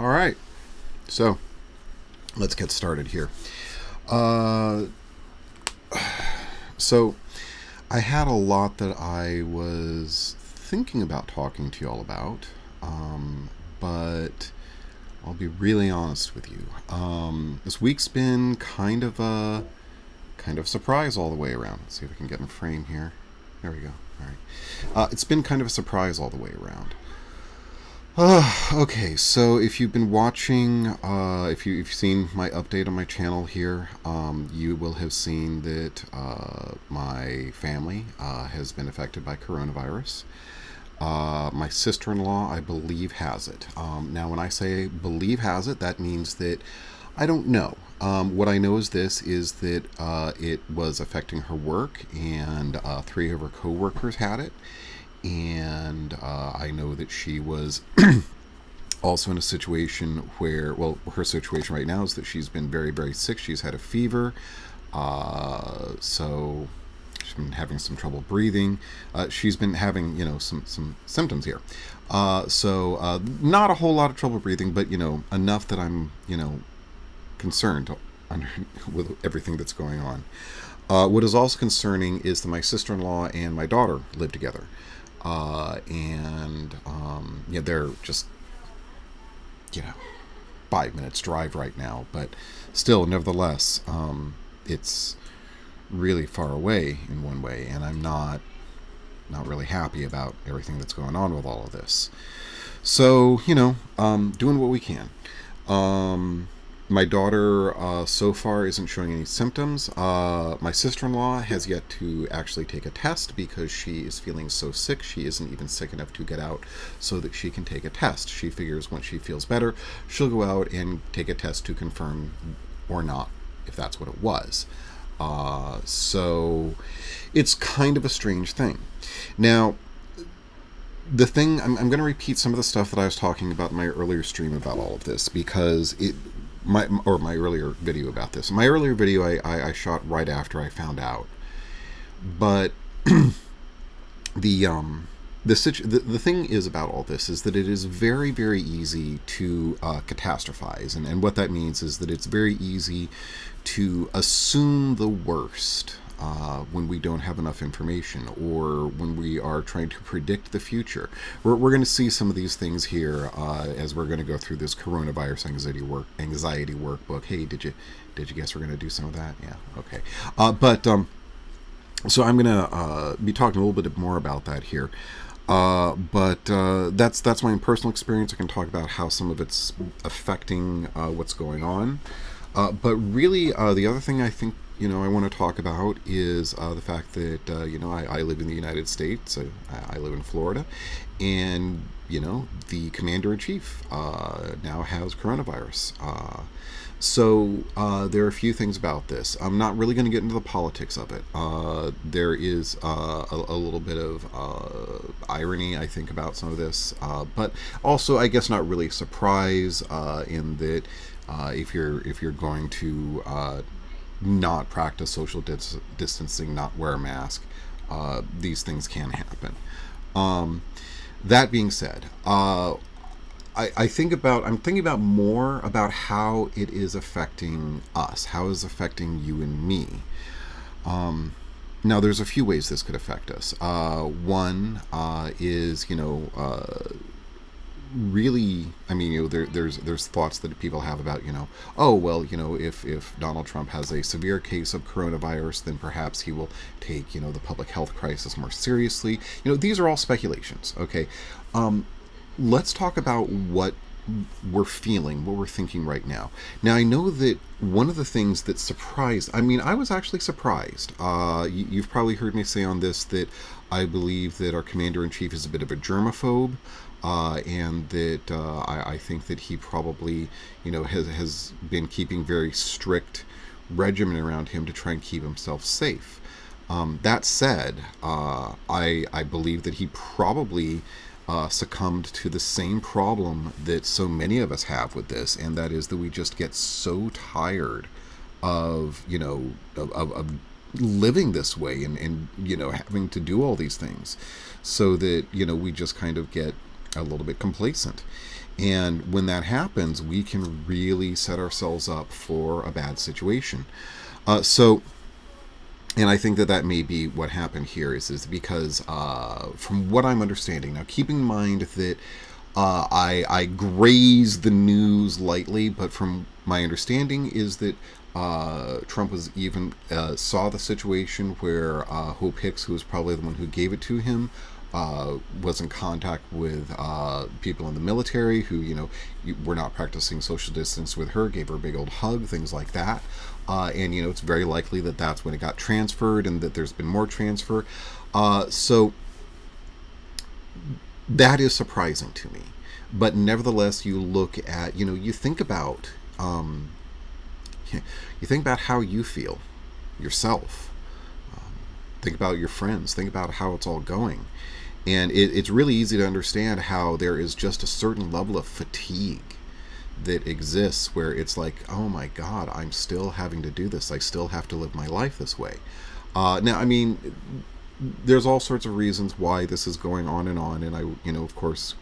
All right, so let's get started here. Uh, so I had a lot that I was thinking about talking to you all about, but I'll be really honest with you. This week's been kind of a surprise all the way around. Let's see if I can get in frame here. There we go. All right. It's been kind of a surprise all the way around. Okay, so if you've been watching, if you've seen my update on my channel here, you will have seen that my family has been affected by coronavirus. My sister-in-law, I believe, has it. Now, when I say believe has it, that means that I don't know. What I know is this, is that it was affecting her work, and 3 of her co-workers had it. And I know that she was also in a situation where, well, her situation right now is that she's been very, very sick. She's had a fever, so she's been having some trouble breathing. She's been having, some symptoms here. So not a whole lot of trouble breathing, but, enough that I'm, concerned with everything that's going on. What is also concerning is that my sister-in-law and my daughter live together. They're just, 5 minutes drive right now, but still, nevertheless, it's really far away in one way, and I'm not really happy about everything that's going on with all of this. So, doing what we can. My daughter so far isn't showing any symptoms. My sister-in-law has yet to actually take a test because she is feeling so sick. She isn't even sick enough to get out so that she can take a test. She figures once she feels better, she'll go out and take a test to confirm or not if that's what it was. So it's kind of a strange thing. Now, the thing, I'm going to repeat some of the stuff that I was talking about in my earlier stream about all of this, because my earlier video about this. My earlier video I shot right after I found out. But the thing is about all this is that it is very, very easy to catastrophize. And what that means is that it's very easy to assume the worst when we don't have enough information, or when we are trying to predict the future. We're going to see some of these things here as we're going to go through this coronavirus anxiety workbook. Hey, did you guess we're going to do some of that? Yeah, okay. So I'm going to be talking a little bit more about that here. That's my personal experience. I can talk about how some of it's affecting what's going on. But really, the other thing I think I want to talk about is the fact that, I live in the United States. I live in Florida. And, the commander-in-chief now has coronavirus. So there are a few things about this. I'm not really going to get into the politics of it. There is a little bit of irony, I think, about some of this. But also, I guess, not really a surprise in that if you're going to not practice social distancing, not wear a mask, these things can happen. That being said, I'm thinking about more about how it is affecting us, how it's affecting you and me. Now, there's a few ways this could affect us. One is, really, there's thoughts that people have about, if Donald Trump has a severe case of coronavirus, then perhaps he will take, the public health crisis more seriously. These are all speculations, okay? Let's talk about what we're feeling, what we're thinking right now. Now, I know that one of the things that surprised, I was actually surprised. You've probably heard me say on this that I believe that our commander-in-chief is a bit of a germaphobe. And that I think that he probably, has been keeping very strict regimen around him to try and keep himself safe. That said, I believe that he probably succumbed to the same problem that so many of us have with this, and that is that we just get so tired of, of living this way and having to do all these things, so that, we just kind of get a little bit complacent. And when that happens, we can really set ourselves up for a bad situation. And I think that that may be what happened here is because from what I'm understanding, now keeping in mind that I graze the news lightly, but from my understanding is that Trump was even saw the situation where Hope Hicks, who was probably the one who gave it to him, was in contact with people in the military who, were not practicing social distance with her, gave her a big old hug, things like that. And, it's very likely that that's when it got transferred and that there's been more transfer. So that is surprising to me. But nevertheless, you look at, you think about how you feel yourself. Think about your friends. Think about how it's all going. And it's really easy to understand how there is just a certain level of fatigue that exists where it's like, oh my God, I'm still having to do this. I still have to live my life this way. Now, I mean, there's all sorts of reasons why this is going on. And I, of course,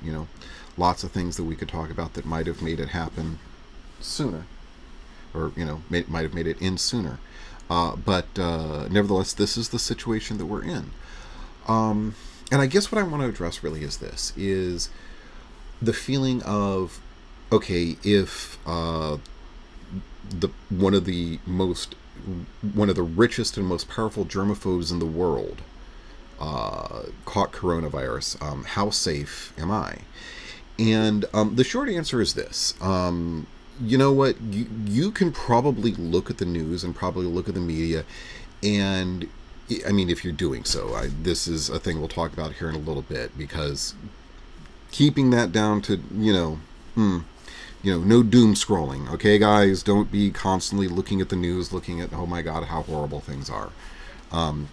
lots of things that we could talk about that might have made it happen sooner, or, might have made it end sooner. But nevertheless, this is the situation that we're in. And I guess what I want to address really is this, is the feeling of, okay, if one of the richest and most powerful germaphobes in the world caught coronavirus, how safe am I? And the short answer is this. You know what? You can probably look at the news and probably look at the media, and I mean, if you're doing so, this is a thing we'll talk about here in a little bit, because keeping that down to, no doom scrolling. Okay, guys, don't be constantly looking at the news, looking at, oh my God, how horrible things are.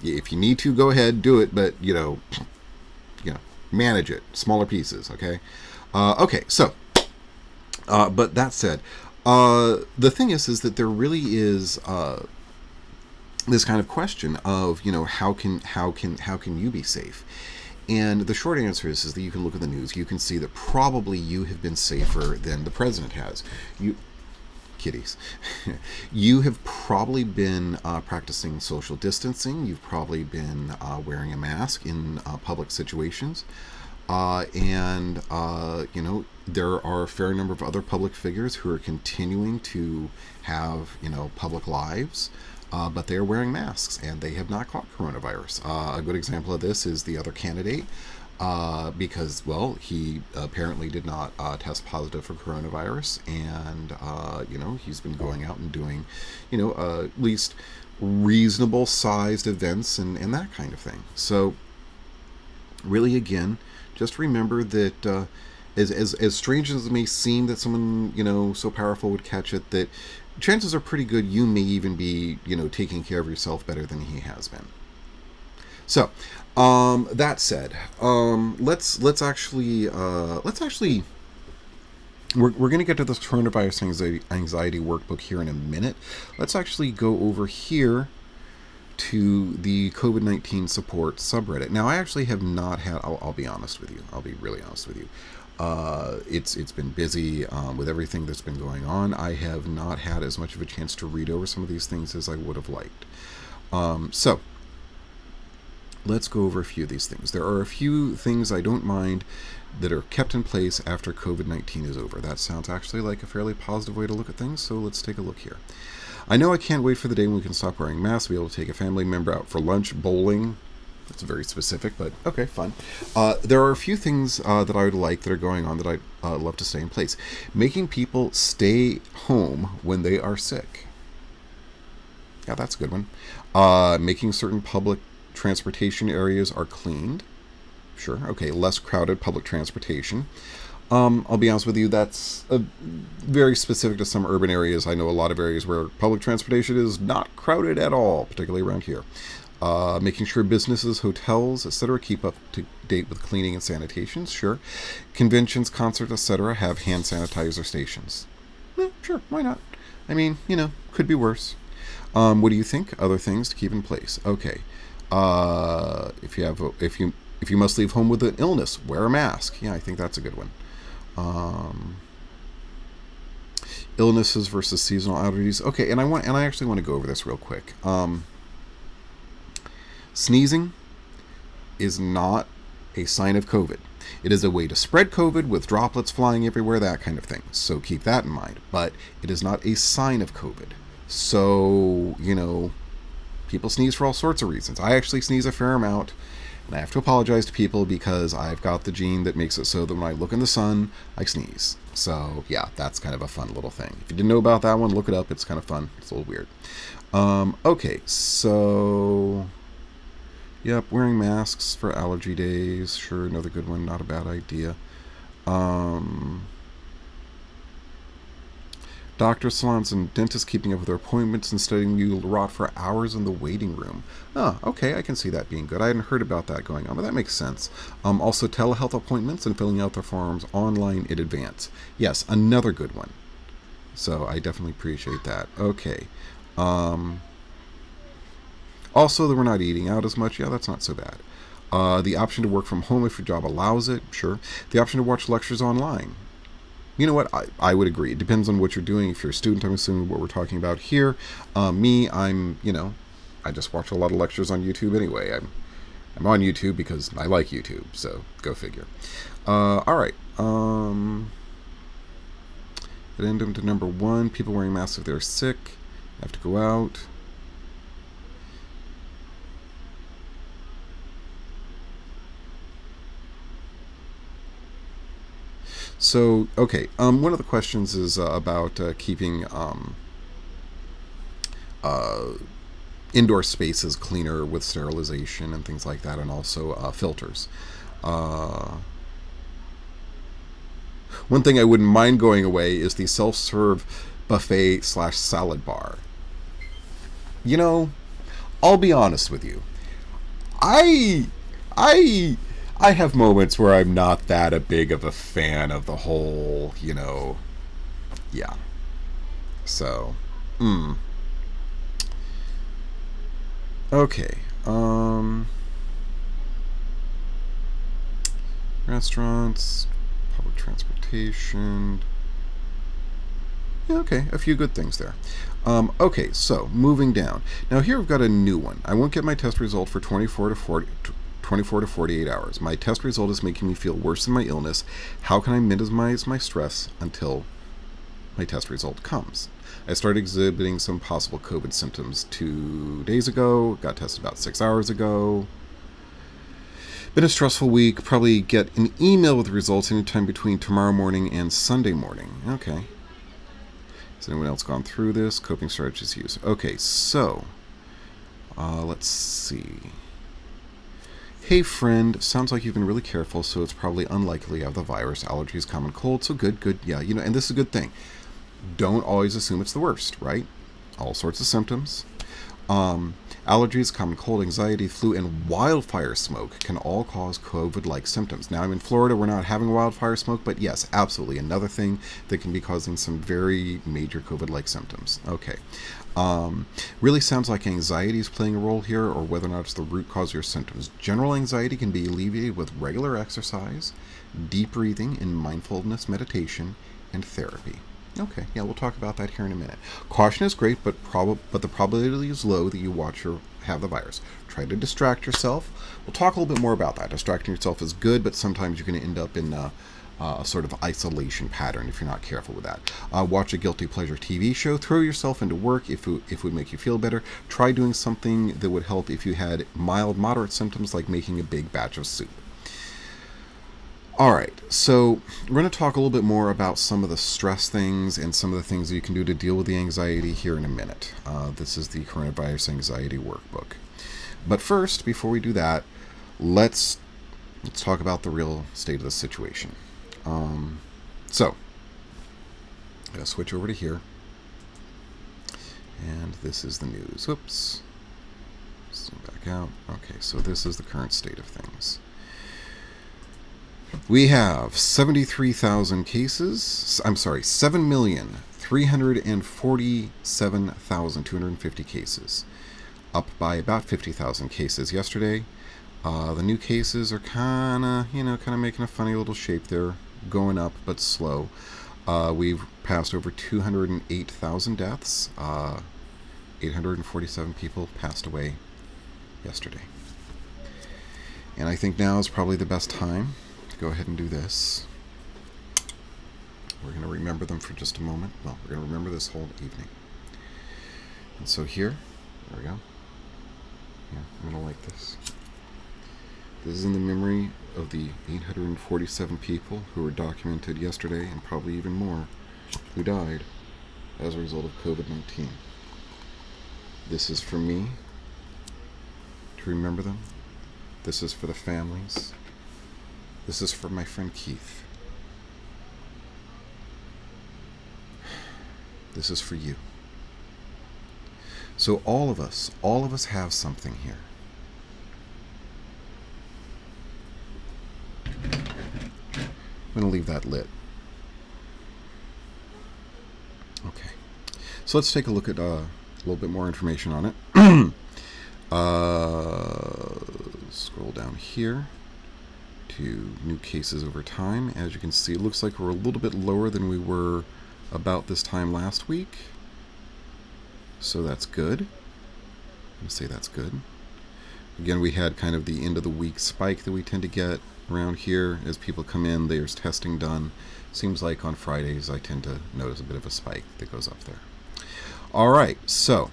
If you need to, go ahead, do it, but, manage it, smaller pieces, okay? Okay, so, but that said, the thing is that there really is this kind of question of, how can you be safe? And the short answer is that you can look at the news. You can see that probably you have been safer than the president has. Kitties. You have probably been practicing social distancing. You've probably been wearing a mask in public situations. And there are a fair number of other public figures who are continuing to have, public lives. But they are wearing masks, and they have not caught coronavirus. A good example of this is the other candidate, because, well, he apparently did not test positive for coronavirus, and, he's been going out and doing, at least reasonable-sized events and that kind of thing. So, really, again, just remember that as strange as it may seem that someone, so powerful would catch it, that chances are pretty good you may even be, taking care of yourself better than he has been. So, that said, let's actually we're going to get to this coronavirus anxiety workbook here in a minute. Let's actually go over here to the Covid-19 Support subreddit. Now, I actually have not had, I'll be honest with you. I'll be really honest with you. It's been busy with everything that's been going on. I have not had as much of a chance to read over some of these things as I would have liked. So, let's go over a few of these things. There are a few things I don't mind that are kept in place after COVID-19 is over. That sounds actually like a fairly positive way to look at things, so let's take a look here. I know I can't wait for the day when we can stop wearing masks, be able to take a family member out for lunch, bowling. That's very specific, but okay, fine. There are a few things that I would like that are going on that I'd love to stay in place. Making people stay home when they are sick. Yeah, that's a good one. Making certain public transportation areas are cleaned. Sure, okay, less crowded public transportation. I'll be honest with you, that's very specific to some urban areas. I know a lot of areas where public transportation is not crowded at all, particularly around here. Making sure businesses, hotels, etc. keep up to date with cleaning and sanitation, sure. Conventions, concerts, etc. have hand sanitizer stations. Sure, why not? I mean, could be worse. What do you think? Other things to keep in place. Okay. If you If you must leave home with an illness, wear a mask. Yeah, I think that's a good one. Illnesses versus seasonal allergies. Okay, and I actually want to go over this real quick. Sneezing is not a sign of COVID. It is a way to spread COVID with droplets flying everywhere, that kind of thing. So keep that in mind. But it is not a sign of COVID. So, people sneeze for all sorts of reasons. I actually sneeze a fair amount. And I have to apologize to people because I've got the gene that makes it so that when I look in the sun, I sneeze. So, yeah, that's kind of a fun little thing. If you didn't know about that one, look it up. It's kind of fun. It's a little weird. Okay, so... Yep, wearing masks for allergy days. Sure, another good one. Not a bad idea. Doctor salons and dentists keeping up with their appointments and studying you rot for hours in the waiting room. Oh, okay, I can see that being good. I hadn't heard about that going on, but that makes sense. Also, telehealth appointments and filling out their forms online in advance. Yes, another good one. So I definitely appreciate that. Okay. Also, that we're not eating out as much. Yeah, that's not so bad. The option to work from home if your job allows it. Sure. The option to watch lectures online. You know what? I would agree. It depends on what you're doing. If you're a student, I'm assuming what we're talking about here. Me, I just watch a lot of lectures on YouTube anyway. I'm on YouTube because I like YouTube, so go figure. All right. Addendum to number 1, people wearing masks if they're sick, have to go out. So, okay, one of the questions is about keeping indoor spaces cleaner with sterilization and things like that, and also filters. One thing I wouldn't mind going away is the self-serve buffet / salad bar. I'll be honest with you. I have moments where I'm not that big of a fan of the whole, yeah. So, okay. Restaurants, public transportation. Yeah, okay, a few good things there. Okay, so moving down. Now here we've got a new one. I won't get my test result for 24 to 48 hours. My test result is making me feel worse than my illness. How can I minimize my stress until my test result comes? I started exhibiting some possible COVID symptoms 2 days ago. Got tested about 6 hours ago. Been a stressful week. Probably get an email with the results anytime between tomorrow morning and Sunday morning. Okay. Has anyone else gone through this? Coping strategies used. Okay, so let's see. Hey friend, sounds like you've been really careful, so it's probably unlikely you have the virus, allergies, common cold, so good, yeah, and this is a good thing. Don't always assume it's the worst, right? All sorts of symptoms. Allergies, common cold, anxiety, flu, and wildfire smoke can all cause COVID-like symptoms. Now, I'm in Florida, we're not having wildfire smoke, but yes, absolutely, another thing that can be causing some very major COVID-like symptoms. Okay. Really sounds like anxiety is playing a role here, or whether or not it's the root cause of your symptoms. General anxiety can be alleviated with regular exercise, deep breathing, and mindfulness meditation, and therapy. Okay, yeah, we'll talk about that here in a minute. Caution is great, but the probability is low that you have the virus. Try to distract yourself. We'll talk a little bit more about that. Distracting yourself is good, but sometimes you're going to end up in a sort of isolation pattern if you're not careful with that. Watch a guilty pleasure TV show. Throw yourself into work if it would make you feel better. Try doing something that would help if you had mild, moderate symptoms like making a big batch of soup. Alright, so we're going to talk a little bit more about some of the stress things and some of the things that you can do to deal with the anxiety here in a minute. This is the Coronavirus Anxiety Workbook. But first, before we do that, let's talk about the real state of the situation. So, I'm going to switch over to here. And this is the news. Oops. Zoom back out. Okay, so this is the current state of things. We have 73,000 cases. I'm sorry, 7,347,250 cases. Up by about 50,000 cases yesterday. The new cases are kind of making a funny little shape there, going up but slow. We've passed over 208,000 deaths. 847 people passed away yesterday. And I think now is probably the best time to go ahead and do this. We're going to remember them for just a moment. Well, we're going to remember this whole evening. And so here, there we go. Yeah, I'm going to like this. This is in the memory of the 847 people who were documented yesterday, and probably even more, who died as a result of COVID-19. This is for me to remember them. This is for the families. This is for my friend Keith. This is for you. So all of us have something here. I'm going to leave that lit. Okay. So let's take a look at a little bit more information on it. Scroll down here to new cases over time. As you can see, it looks like we're a little bit lower than we were about this time last week. So that's good. I'm going to say that's good. Again, we had kind of the end of the week spike that we tend to get around here. As people come in, there's testing done. Seems like on Fridays I tend to notice a bit of a spike that goes up there. All right, so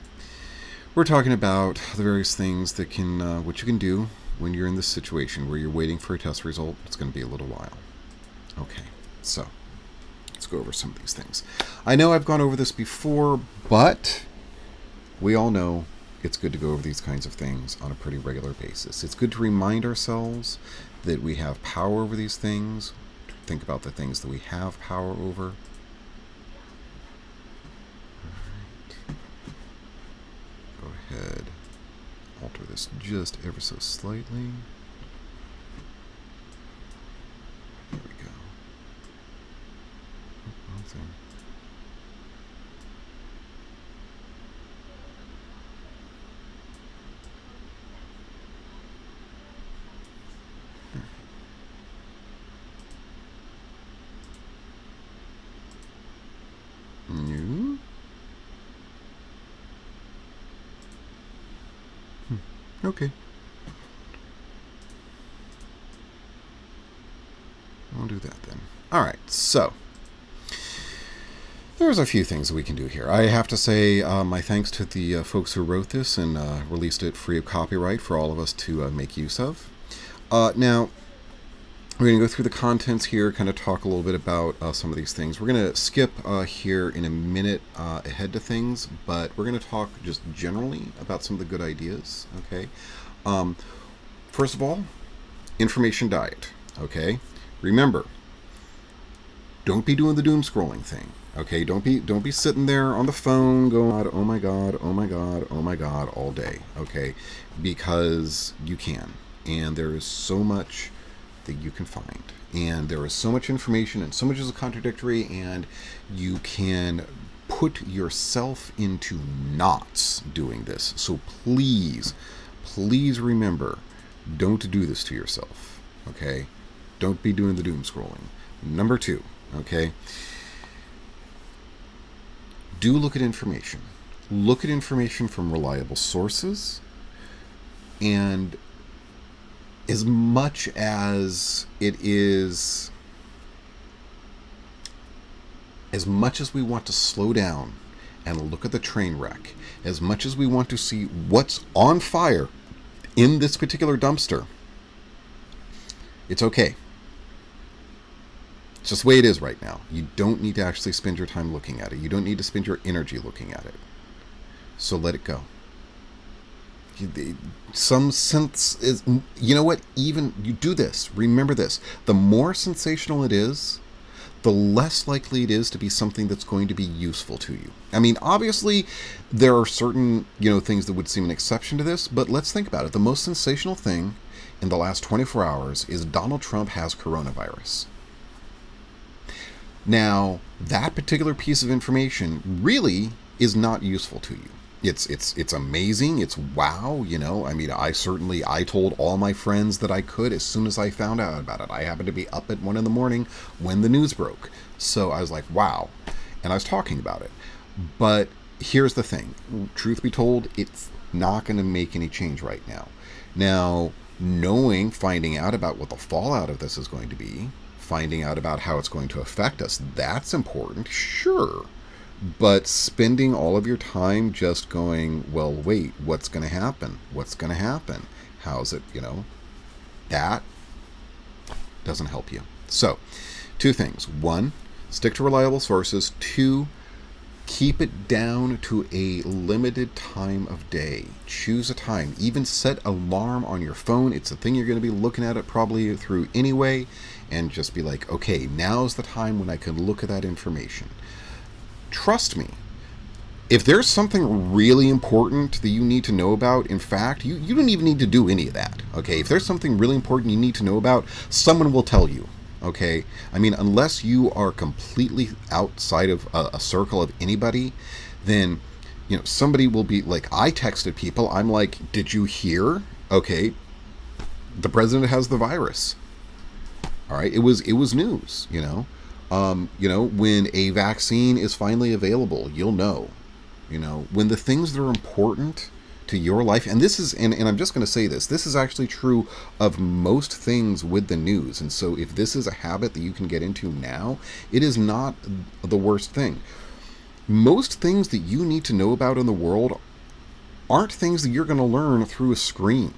we're talking about the various things that can, what you can do when you're in this situation where you're waiting for a test result. It's going to be a little while. Okay, so let's go over some of these things. I know I've gone over this before, but we all know it's good to go over these kinds of things on a pretty regular basis. It's good to remind ourselves that we have power over these things. Think about the things that we have power over. All right. Go ahead. Alter this just ever so slightly. There we go. Oh, wrong thing. New. Okay. I'll do that then. All right, so there's a few things that we can do here. I have to say my thanks to the folks who wrote this and released it free of copyright for all of us to make use of. Now, we're going to go through the contents here, kind of talk a little bit about some of these things. We're going to skip here in a minute ahead to things, but we're going to talk just generally about some of the good ideas, okay? First of all, information diet, okay? Remember, don't be doing the doom scrolling thing, okay? Don't be sitting there on the phone going, oh my God, oh my God, oh my God, all day, okay? Because you can, and there is so much that you can find, and there is so much information, and so much is contradictory, and you can put yourself into knots doing this. So please remember, don't do this to yourself, okay? Don't be doing the doom scrolling. Number 2, okay? Do look at information. Look at information from reliable sources, and as much as it is, as much as we want to slow down and look at the train wreck, as much as we want to see what's on fire in this particular dumpster, it's okay. It's just the way it is right now. You don't need to actually spend your time looking at it. You don't need to spend your energy looking at it. So let it go. Some sense is, you know what, even you do this, remember this, the more sensational it is, the less likely it is to be something that's going to be useful to you. I mean, obviously there are certain, things that would seem an exception to this, but let's think about it. The most sensational thing in the last 24 hours is Donald Trump has coronavirus. Now, that particular piece of information really is not useful to you. it's amazing. It's wow, you know. I mean, I told all my friends that I could as soon as I found out about it. I happened to be up at 1 a.m. when the news broke, so I was like, wow, and I was talking about it. But here's the thing: truth be told, it's not going to make any change right now. Now, finding out about what the fallout of this is going to be, finding out about how it's going to affect us, that's important, sure. But spending all of your time just going, well, wait, what's going to happen? What's going to happen? How's it, that doesn't help you. So, two things. One, stick to reliable sources. Two, keep it down to a limited time of day. Choose a time. Even set alarm on your phone. It's a thing you're going to be looking at it probably through anyway. And just be like, okay, now's the time when I can look at that information. Trust me, if there's something really important that you need to know about, in fact, you don't even need to do any of that, okay? If there's something really important you need to know about, someone will tell you, okay? I mean, unless you are completely outside of a circle of anybody, then, somebody will be like, I texted people, I'm like, did you hear? Okay, the president has the virus. All right, it was news, when a vaccine is finally available, you'll know. When the things that are important to your life, and this is, and I'm just going to say this is actually true of most things with the news. And so if this is a habit that you can get into now, it is not the worst thing. Most things that you need to know about in the world aren't things that you're going to learn through a screen.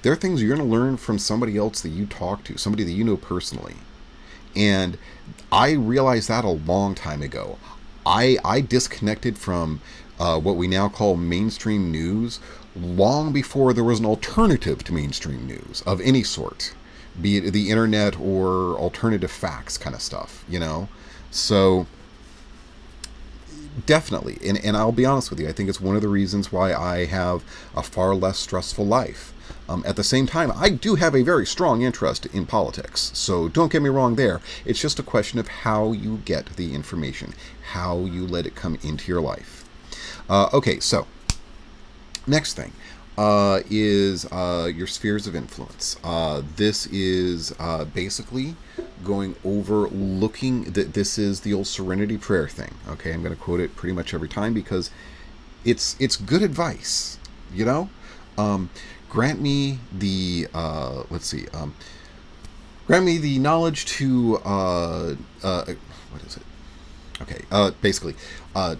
They're things you're going to learn from somebody else that you talk to, somebody that you know personally. And I realized that a long time ago. I disconnected from what we now call mainstream news long before there was an alternative to mainstream news of any sort, be it the internet or alternative facts kind of stuff, So definitely, and I'll be honest with you, I think it's one of the reasons why I have a far less stressful life. At the same time, I do have a very strong interest in politics, so don't get me wrong there. It's just a question of how you get the information, how you let it come into your life. Okay, so next thing is your spheres of influence. This is basically going over this is the old serenity prayer thing. Okay, I'm going to quote it pretty much every time because it's good advice, grant me the grant me the knowledge to what is it? Okay, basically,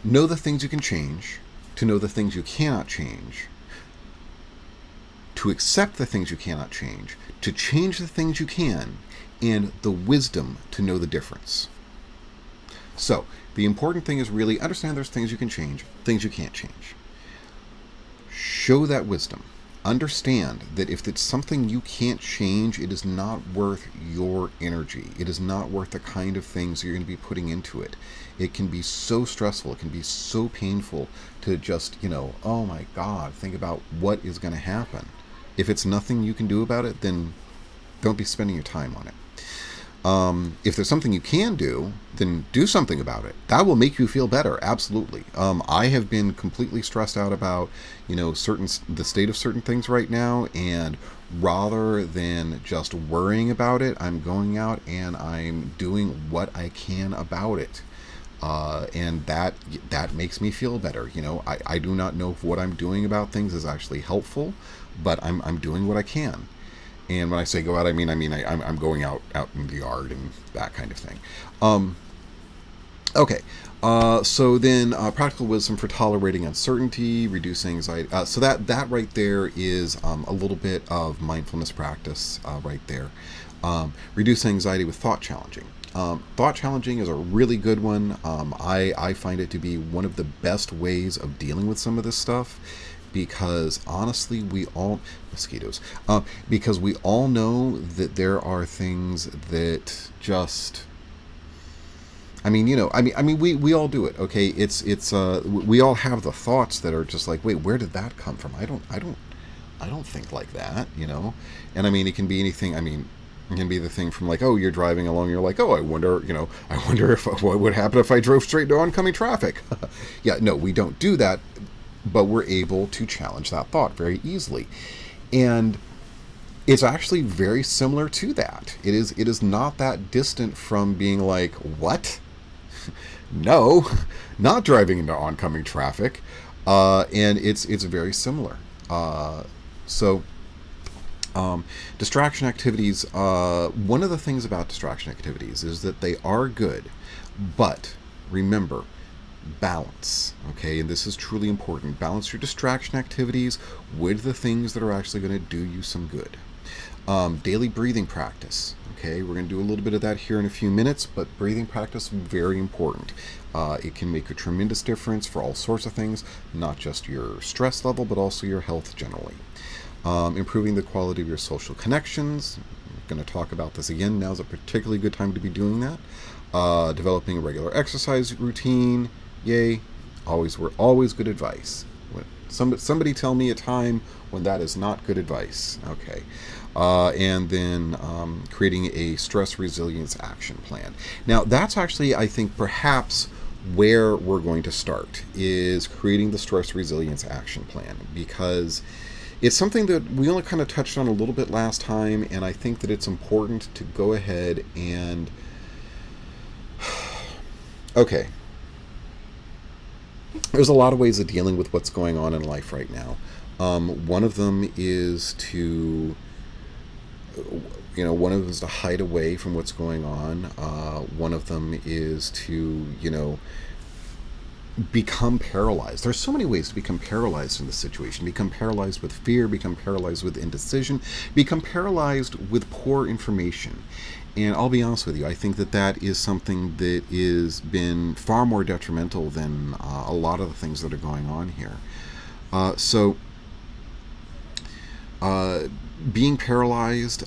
know the things you can change, to know the things you cannot change, to accept the things you cannot change, to change the things you can, and the wisdom to know the difference. So, the important thing is really understand there's things you can change, things you can't change. Show that wisdom. Understand that if it's something you can't change, it is not worth your energy. It is not worth the kind of things you're going to be putting into it. It can be so stressful. It can be so painful to just, oh my God, think about what is going to happen. If it's nothing you can do about it, then don't be spending your time on it. If there's something you can do, then do something about it. That will make you feel better. Absolutely. I have been completely stressed out about, the state of certain things right now. And rather than just worrying about it, I'm going out and I'm doing what I can about it. And that makes me feel better. I do not know if what I'm doing about things is actually helpful, but I'm doing what I can. And when I say go out, I'm going out in the yard and that kind of thing. Okay. So then practical wisdom for tolerating uncertainty, reducing anxiety. So that right there is a little bit of mindfulness practice right there. Reduce anxiety with thought challenging. Thought challenging is a really good one. I find it to be one of the best ways of dealing with some of this stuff. Because honestly, because we all know that there are things that just, we all do it. Okay. We all have the thoughts that are just like, wait, where did that come from? I don't think like that, and it can be anything. It can be the thing from like, oh, you're driving along, you're like, oh, I wonder if what would happen if I drove straight into oncoming traffic. Yeah, no, we don't do that. but we're able to challenge that thought very easily. And it's actually very similar to that. It is not that distant from being like, what? No, not driving into oncoming traffic. And it's very similar. So distraction activities, one of the things about distraction activities is that they are good, but remember, balance. Okay, and this is truly important. Balance your distraction activities with the things that are actually going to do you some good. Daily breathing practice. Okay, we're going to do a little bit of that here in a few minutes, but breathing practice, very important. It can make a tremendous difference for all sorts of things, not just your stress level, but also your health generally. Improving the quality of your social connections. I'm going to talk about this again. Now is a particularly good time to be doing that. Developing a regular exercise routine. Yay. Always good advice. Somebody tell me a time when that is not good advice. Okay. And then creating a stress resilience action plan. Now, that's actually, I think, perhaps where we're going to start, is creating the stress resilience action plan, because it's something that we only kind of touched on a little bit last time, and I think that it's important to go ahead and... Okay. There's a lot of ways of dealing with what's going on in life right now. One of them is to... one of them is to hide away from what's going on. One of them is to, become paralyzed. There's so many ways to become paralyzed in this situation. Become paralyzed with fear, become paralyzed with indecision, become paralyzed with poor information. And I'll be honest with you, I think that that is something that is been far more detrimental than a lot of the things that are going on here. Being paralyzed,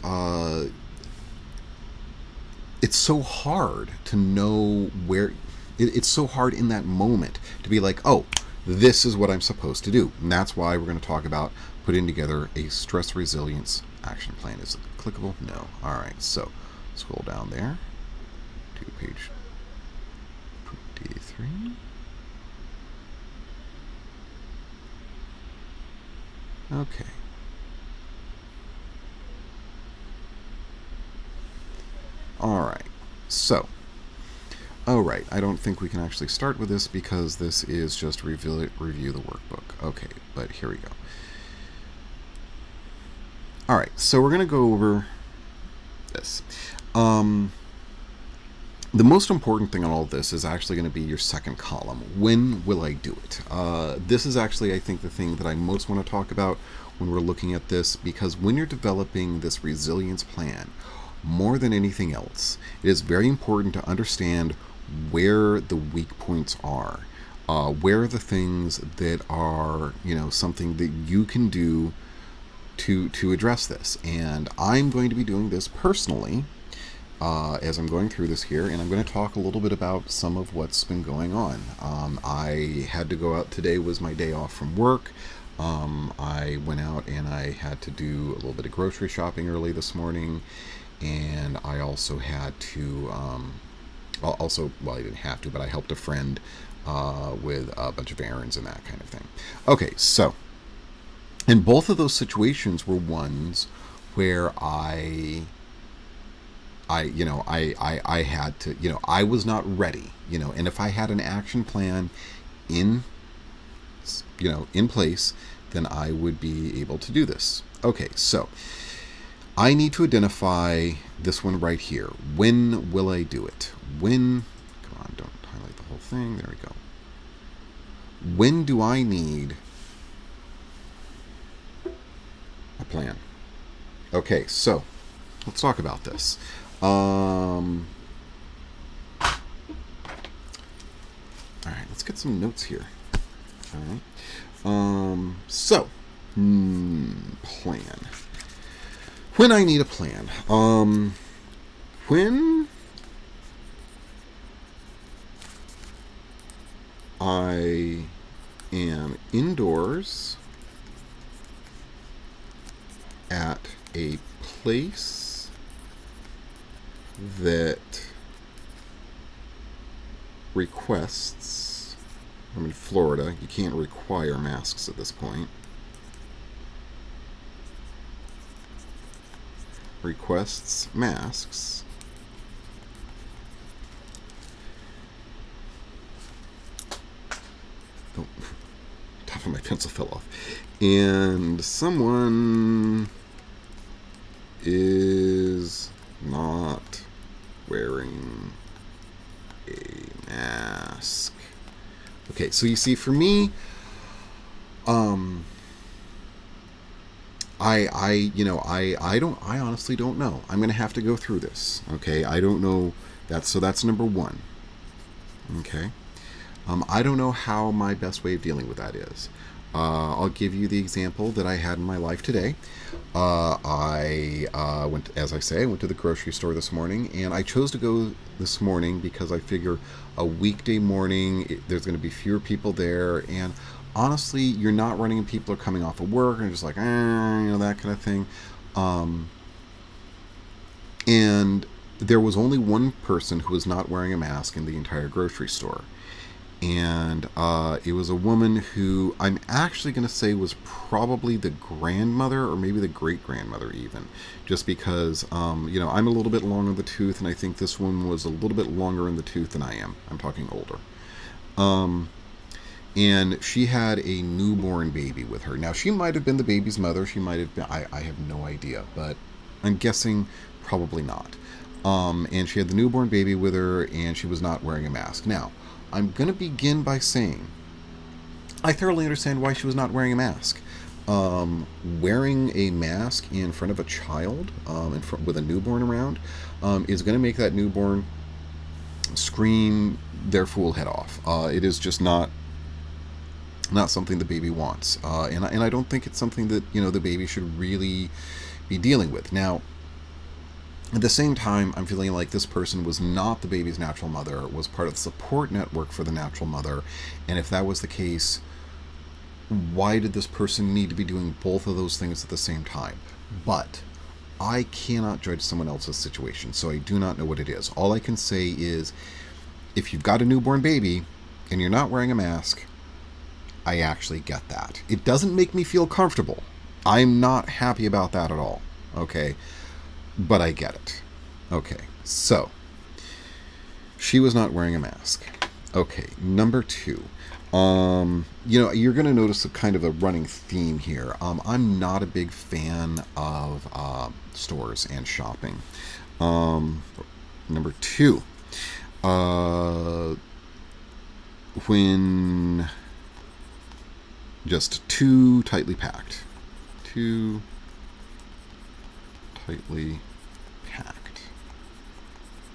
it's so hard to know where... It's so hard in that moment to be like, oh, this is what I'm supposed to do. And that's why we're going to talk about putting together a stress resilience action plan. Is it clickable? No. All right. So scroll down there to page 23. Okay. All right. So... Oh, right. I don't think we can actually start with this because this is just review the workbook. Okay, but here we go. All right, so we're going to go over this. The most important thing on all of this is actually going to be your second column. When will I do it? This is actually, I think, the thing that I most want to talk about when we're looking at this, because when you're developing this resilience plan, more than anything else, it is very important to understand where the weak points are, where are the things that are, something that you can do to address this. And I'm going to be doing this personally as I'm going through this here, and I'm going to talk a little bit about some of what's been going on. I had to go out today, was my day off from work. I went out and I had to do a little bit of grocery shopping early this morning, and I also had to well, I didn't have to, but I helped a friend with a bunch of errands and that kind of thing. Okay, so, and both of those situations were ones where I had to, I was not ready, and if I had an action plan in place, then I would be able to do this. Okay, so I need to identify this one right here. When will I do it? Come on, don't highlight the whole thing. There we go. When do I need a plan? Okay, so let's talk about this. All right, let's get some notes here. All right. Plan. When I need a plan. When I am indoors at a place that requests I'm in Florida. You can't require masks at this point. Requests masks. Oh, top of my pencil fell off. And someone is not wearing a mask. Okay, so you see, for me, I honestly don't know. I'm gonna have to go through this. Okay, I don't know. That's number one. Okay, I don't know how my best way of dealing with that is. I'll give you the example that I had in my life today. I went, as I say, I went to the grocery store this morning, and I chose to go this morning because I figure a weekday morning, there's going to be fewer people there, and honestly, you're not running and people are coming off of work and just like, that kind of thing. And there was only one person who was not wearing a mask in the entire grocery store. And it was a woman who I'm actually going to say was probably the grandmother or maybe the great-grandmother even, just because, I'm a little bit long in the tooth, and I think this one was a little bit longer in the tooth than I am. I'm talking older. And she had a newborn baby with her. Now, she might have been the baby's mother. She might have been, I have no idea, but I'm guessing probably not. And she had the newborn baby with her, and she was not wearing a mask. Now, I'm going to begin by saying I thoroughly understand why she was not wearing a mask. Wearing a mask in front of a child, with a newborn around, is going to make that newborn scream their fool head off. It is just not something the baby wants, and I don't think it's something that the baby should really be dealing with. Now, at the same time, I'm feeling like this person was not the baby's natural mother, was part of the support network for the natural mother, and if that was the case, why did this person need to be doing both of those things at the same time? But I cannot judge someone else's situation, so I do not know what it is. All I can say is, if you've got a newborn baby and you're not wearing a mask, I actually get that. It doesn't make me feel comfortable. I'm not happy about that at all. Okay? But I get it. Okay, so she was not wearing a mask. Okay, number two. You're going to notice a kind of a running theme here. I'm not a big fan of stores and shopping. Number two. When just too tightly packed. Too tightly packed.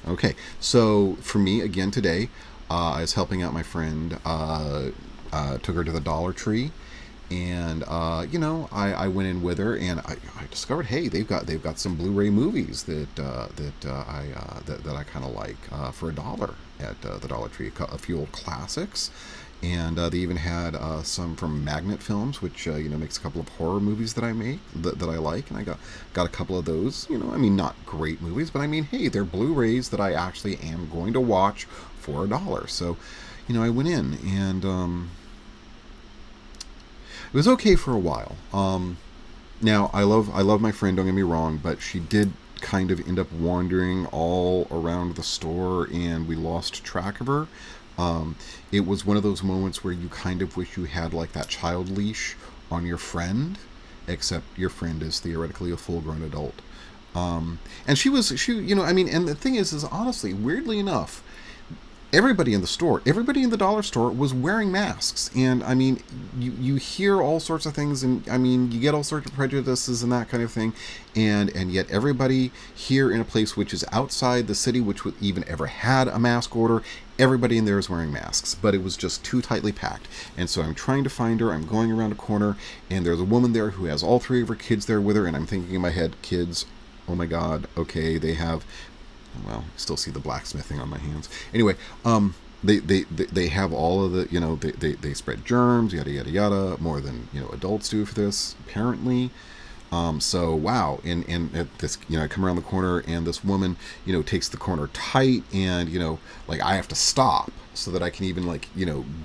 Okay, so for me, again today, I was helping out my friend, took her to the Dollar Tree, and I went in with her, and I discovered, hey, they've got some Blu-ray movies that I kind of like for $1 at the Dollar Tree. A few old classics, and they even had some from Magnet Films, which makes a couple of horror movies that I make that I like, and I got a couple of those. Not great movies, but hey, they're Blu-rays that I actually am going to watch for $1. So, I went in, and it was okay for a while. Now, I love my friend, don't get me wrong, but she did kind of end up wandering all around the store, and we lost track of her. It was one of those moments where you kind of wish you had like that child leash on your friend, except your friend is theoretically a full-grown adult. And and the thing is honestly, weirdly enough, everybody in the dollar store was wearing masks. And you hear all sorts of things, and you get all sorts of prejudices and that kind of thing. And yet everybody here in a place which is outside the city, which even ever had a mask order, everybody in there is wearing masks, but it was just too tightly packed. And so I'm trying to find her. I'm going around a corner, and there's a woman there who has all three of her kids there with her. And I'm thinking in my head, kids, oh my God, okay, they have, well, still see the blacksmithing on my hands. Anyway, they have all of the, they spread germs, yada, yada, yada, more than, adults do for this, apparently. So wow, and at this, I come around the corner and this woman, takes the corner tight, and like I have to stop so that I can even like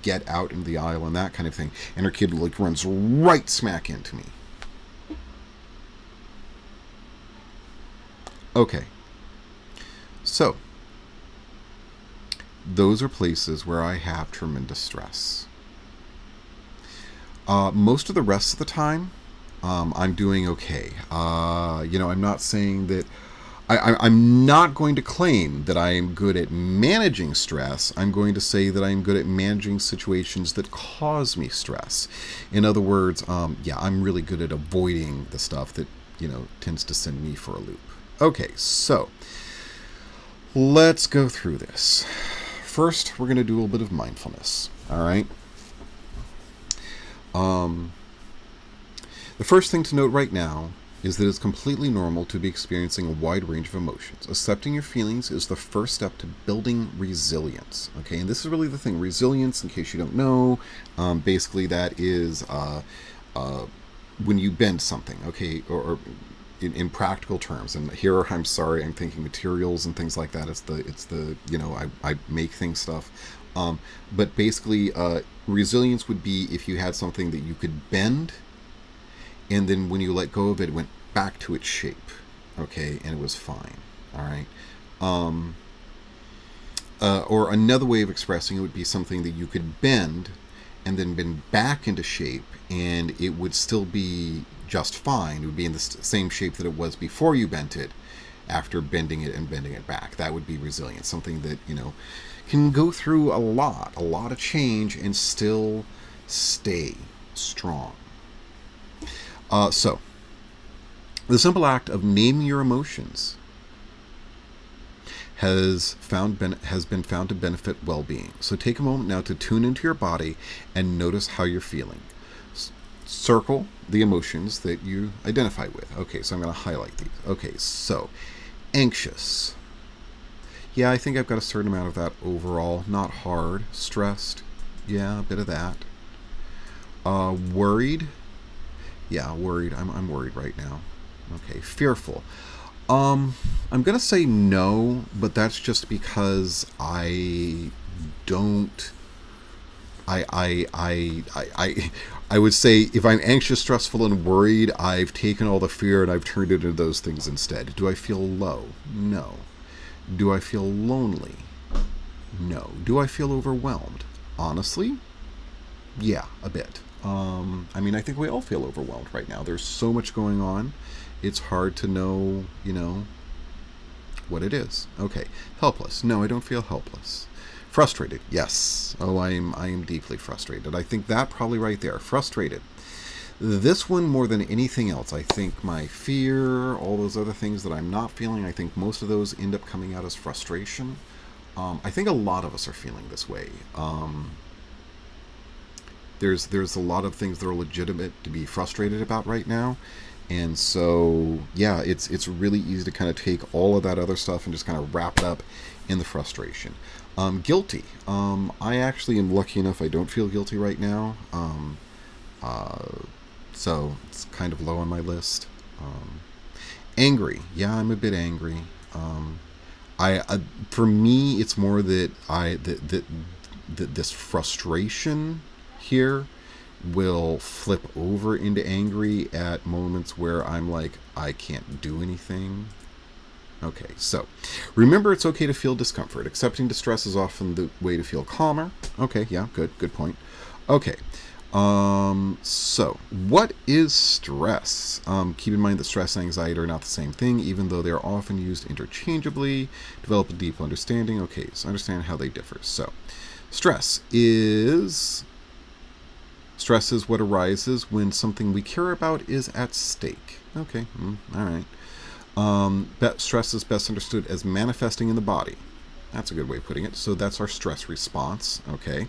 get out into the aisle and that kind of thing. And her kid like runs right smack into me. Okay, so those are places where I have tremendous stress. Most of the rest of the time, I'm doing okay. I'm not saying that I'm not going to claim that I am good at managing stress. I'm going to say that I'm good at managing situations that cause me stress. In other words, I'm really good at avoiding the stuff that, tends to send me for a loop. Okay, so let's go through this. First, we're going to do a little bit of mindfulness. All right. The first thing to note right now is that it's completely normal to be experiencing a wide range of emotions. Accepting your feelings is the first step to building resilience. Okay, and this is really the thing. Resilience, in case you don't know, basically that is when you bend something, okay, or in practical terms. And here, I'm sorry, I'm thinking materials and things like that. It's the I make things stuff. But basically, resilience would be if you had something that you could bend, and then when you let go of it, it went back to its shape, okay, and it was fine, all right? Or another way of expressing it would be something that you could bend and then bend back into shape, and it would still be just fine. It would be in the same shape that it was before you bent it, after bending it and bending it back. That would be resilience, something that, can go through a lot of change and still stay strong. So, the simple act of naming your emotions has been found to benefit well-being. So take a moment now to tune into your body and notice how you're feeling. Circle the emotions that you identify with. Okay, so I'm going to highlight these. Okay, so anxious. Yeah, I think I've got a certain amount of that overall. Not hard. Stressed. Yeah, a bit of that. Worried. Yeah, worried. I'm worried right now. Okay, fearful. I'm gonna say no, but that's just because I don't. I would say if I'm anxious, stressful, and worried, I've taken all the fear and I've turned it into those things instead. Do I feel low? No. Do I feel lonely? No. Do I feel overwhelmed? Honestly, yeah, a bit. I think we all feel overwhelmed right now. There's so much going on. It's hard to know, what it is. Okay. Helpless. No, I don't feel helpless. Frustrated. Yes. Oh, I am deeply frustrated. I think that probably right there. Frustrated. This one more than anything else. I think my fear, all those other things that I'm not feeling, I think most of those end up coming out as frustration. I think a lot of us are feeling this way. There's a lot of things that are legitimate to be frustrated about right now. And so, yeah, it's really easy to kind of take all of that other stuff and just kind of wrap it up in the frustration. Guilty. I actually am lucky enough I don't feel guilty right now. So it's kind of low on my list. Angry. Yeah, I'm a bit angry. For me, it's more that that this frustration here will flip over into angry at moments where I'm like, I can't do anything. Okay, so remember, it's okay to feel discomfort. Accepting distress is often the way to feel calmer. Okay, yeah, good point. Okay, so what is stress? Keep in mind that stress and anxiety are not the same thing, even though they're often used interchangeably. Develop a deep understanding. Okay, so understand how they differ. So stress is what arises when something we care about is at stake. Okay, all right. Stress is best understood as manifesting in the body. That's a good way of putting it. So that's our stress response, okay?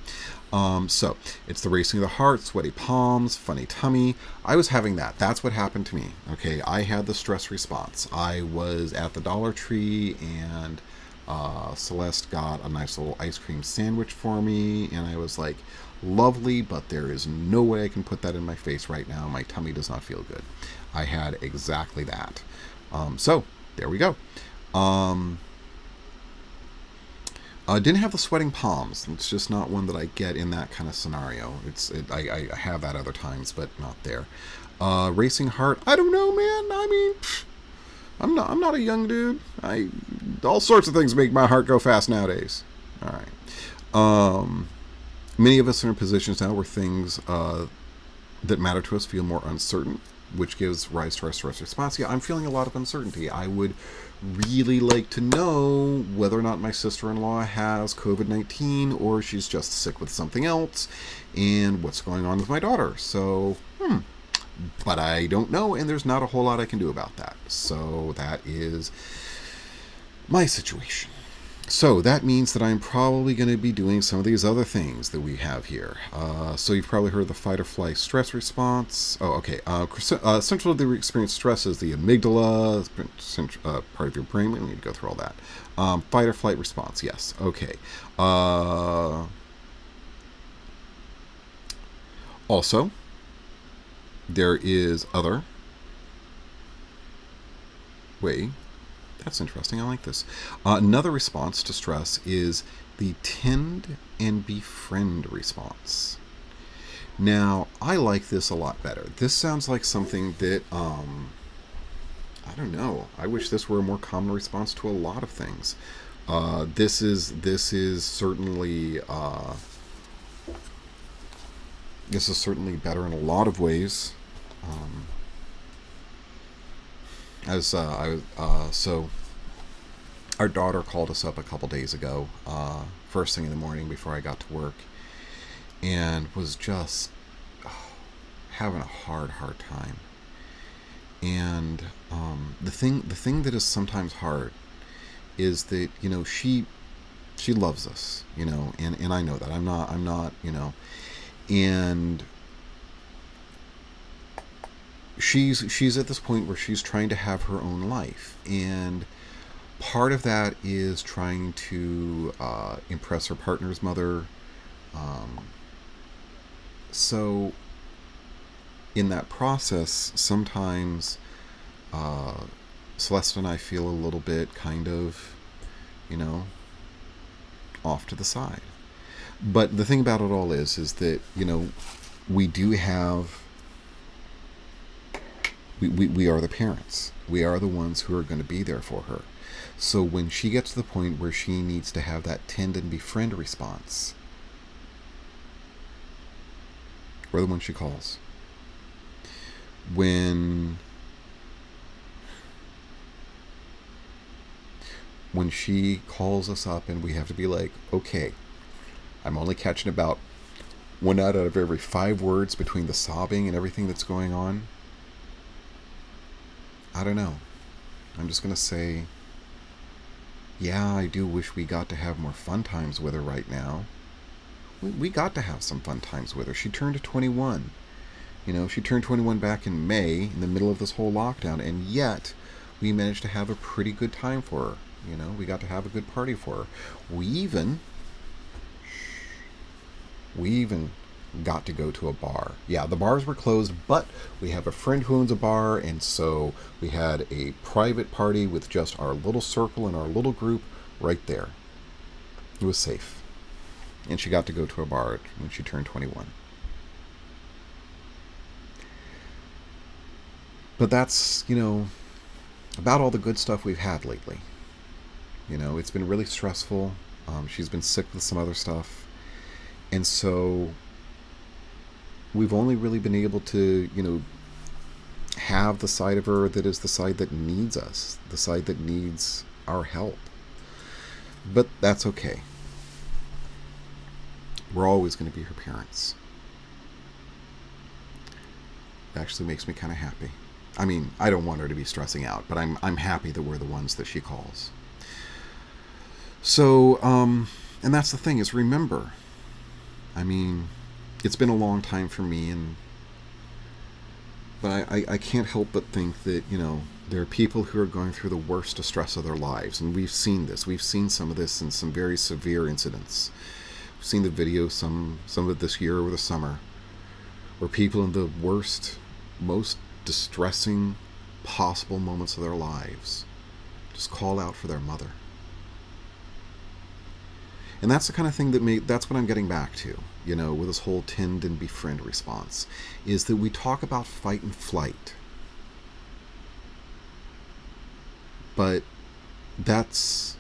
So it's the racing of the heart, sweaty palms, funny tummy. I was having that. That's what happened to me, okay? I had the stress response. I was at the Dollar Tree and Celeste got a nice little ice cream sandwich for me, and I was like, lovely, but there is no way I can put that in my face right now. My tummy does not feel good. I had exactly that. So there we go. I didn't have the sweating palms. It's just not one that I get in that kind of scenario. I have that other times, but not there. Racing heart. I don't know, man. I mean, I'm not a young dude. All sorts of things make my heart go fast nowadays. All right. Many of us are in positions now where things that matter to us feel more uncertain, which gives rise to our stress response. Yeah, I'm feeling a lot of uncertainty. I would really like to know whether or not my sister-in-law has COVID-19 or she's just sick with something else, and what's going on with my daughter. So, but I don't know, and there's not a whole lot I can do about that. So that is my situation. So that means that I'm probably going to be doing some of these other things that we have here. So you've probably heard the fight or flight stress response. Oh, okay. Central to the experienced stress is the amygdala, part of your brain. We don't need to go through all that. Fight or flight response, yes. Okay. Also, there is other. Wait. That's interesting. I like this. Another response to stress is the tend and befriend response. Now, I like this a lot better. This sounds like something that, I don't know. I wish this were a more common response to a lot of things. This is certainly better in a lot of ways. So our daughter called us up a couple days ago, first thing in the morning before I got to work, and was just having a hard time. And the thing that is sometimes hard is that, you know, she loves us, you know, and I know that I'm not, you know, and she's at this point where she's trying to have her own life, and part of that is trying to impress her partner's mother. So in that process, sometimes Celeste and I feel a little bit kind of, you know, off to the side. But the thing about it all is that, you know, we do have, we are the parents. We are the ones who are going to be there for her. So when she gets to the point where she needs to have that tend and befriend response, we're the ones she calls. When she calls us up and we have to be like, okay, I'm only catching about 1 out of every 5 words between the sobbing and everything that's going on. I don't know. I'm just going to say, yeah, I do wish we got to have more fun times with her right now. We got to have some fun times with her. She turned 21. You know, she turned 21 back in May, in the middle of this whole lockdown, and yet we managed to have a pretty good time for her. You know, we got to have a good party for her. We even got to go to a bar. Yeah, the bars were closed, but we have a friend who owns a bar, and so we had a private party with just our little circle and our little group right there. It was safe. And she got to go to a bar when she turned 21. But that's, you know, about all the good stuff we've had lately. You know, it's been really stressful. She's been sick with some other stuff. And so we've only really been able to, you know, have the side of her that is the side that needs us, the side that needs our help. But that's okay. We're always going to be her parents. It actually makes me kind of happy. I mean, I don't want her to be stressing out, but I'm happy that we're the ones that she calls. So, and that's the thing, is remember, I mean, it's been a long time for me, but I can't help but think that, you know, there are people who are going through the worst distress of their lives, and we've seen this. We've seen some of this in some very severe incidents. We've seen the video, some of it this year over the summer, where people in the worst, most distressing possible moments of their lives, just call out for their mother. And that's the kind of thing that's what I'm getting back to, with this whole tend and befriend response, is that we talk about fight and flight. But that's,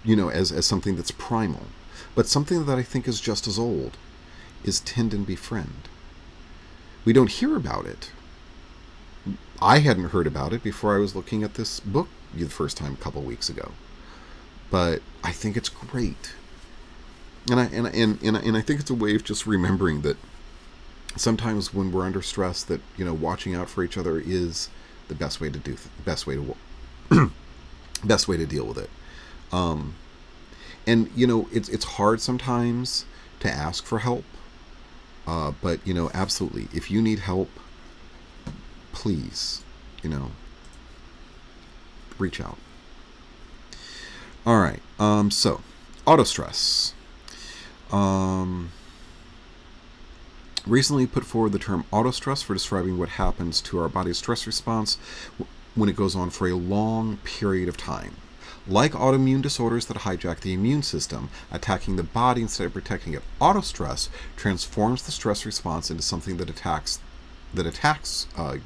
as something that's primal. But something that I think is just as old is tend and befriend. We don't hear about it. I hadn't heard about it before I was looking at this book the first time a couple weeks ago. But I think it's great. And I think it's a way of just remembering that sometimes when we're under stress, that, watching out for each other is the best way to best way to deal with it. And it's hard sometimes to ask for help. But absolutely, if you need help, please, reach out. All right. So auto stress. Recently put forward the term auto stress for describing what happens to our body's stress response when it goes on for a long period of time. Like autoimmune disorders that hijack the immune system, attacking the body instead of protecting it, auto stress transforms the stress response into something that attacks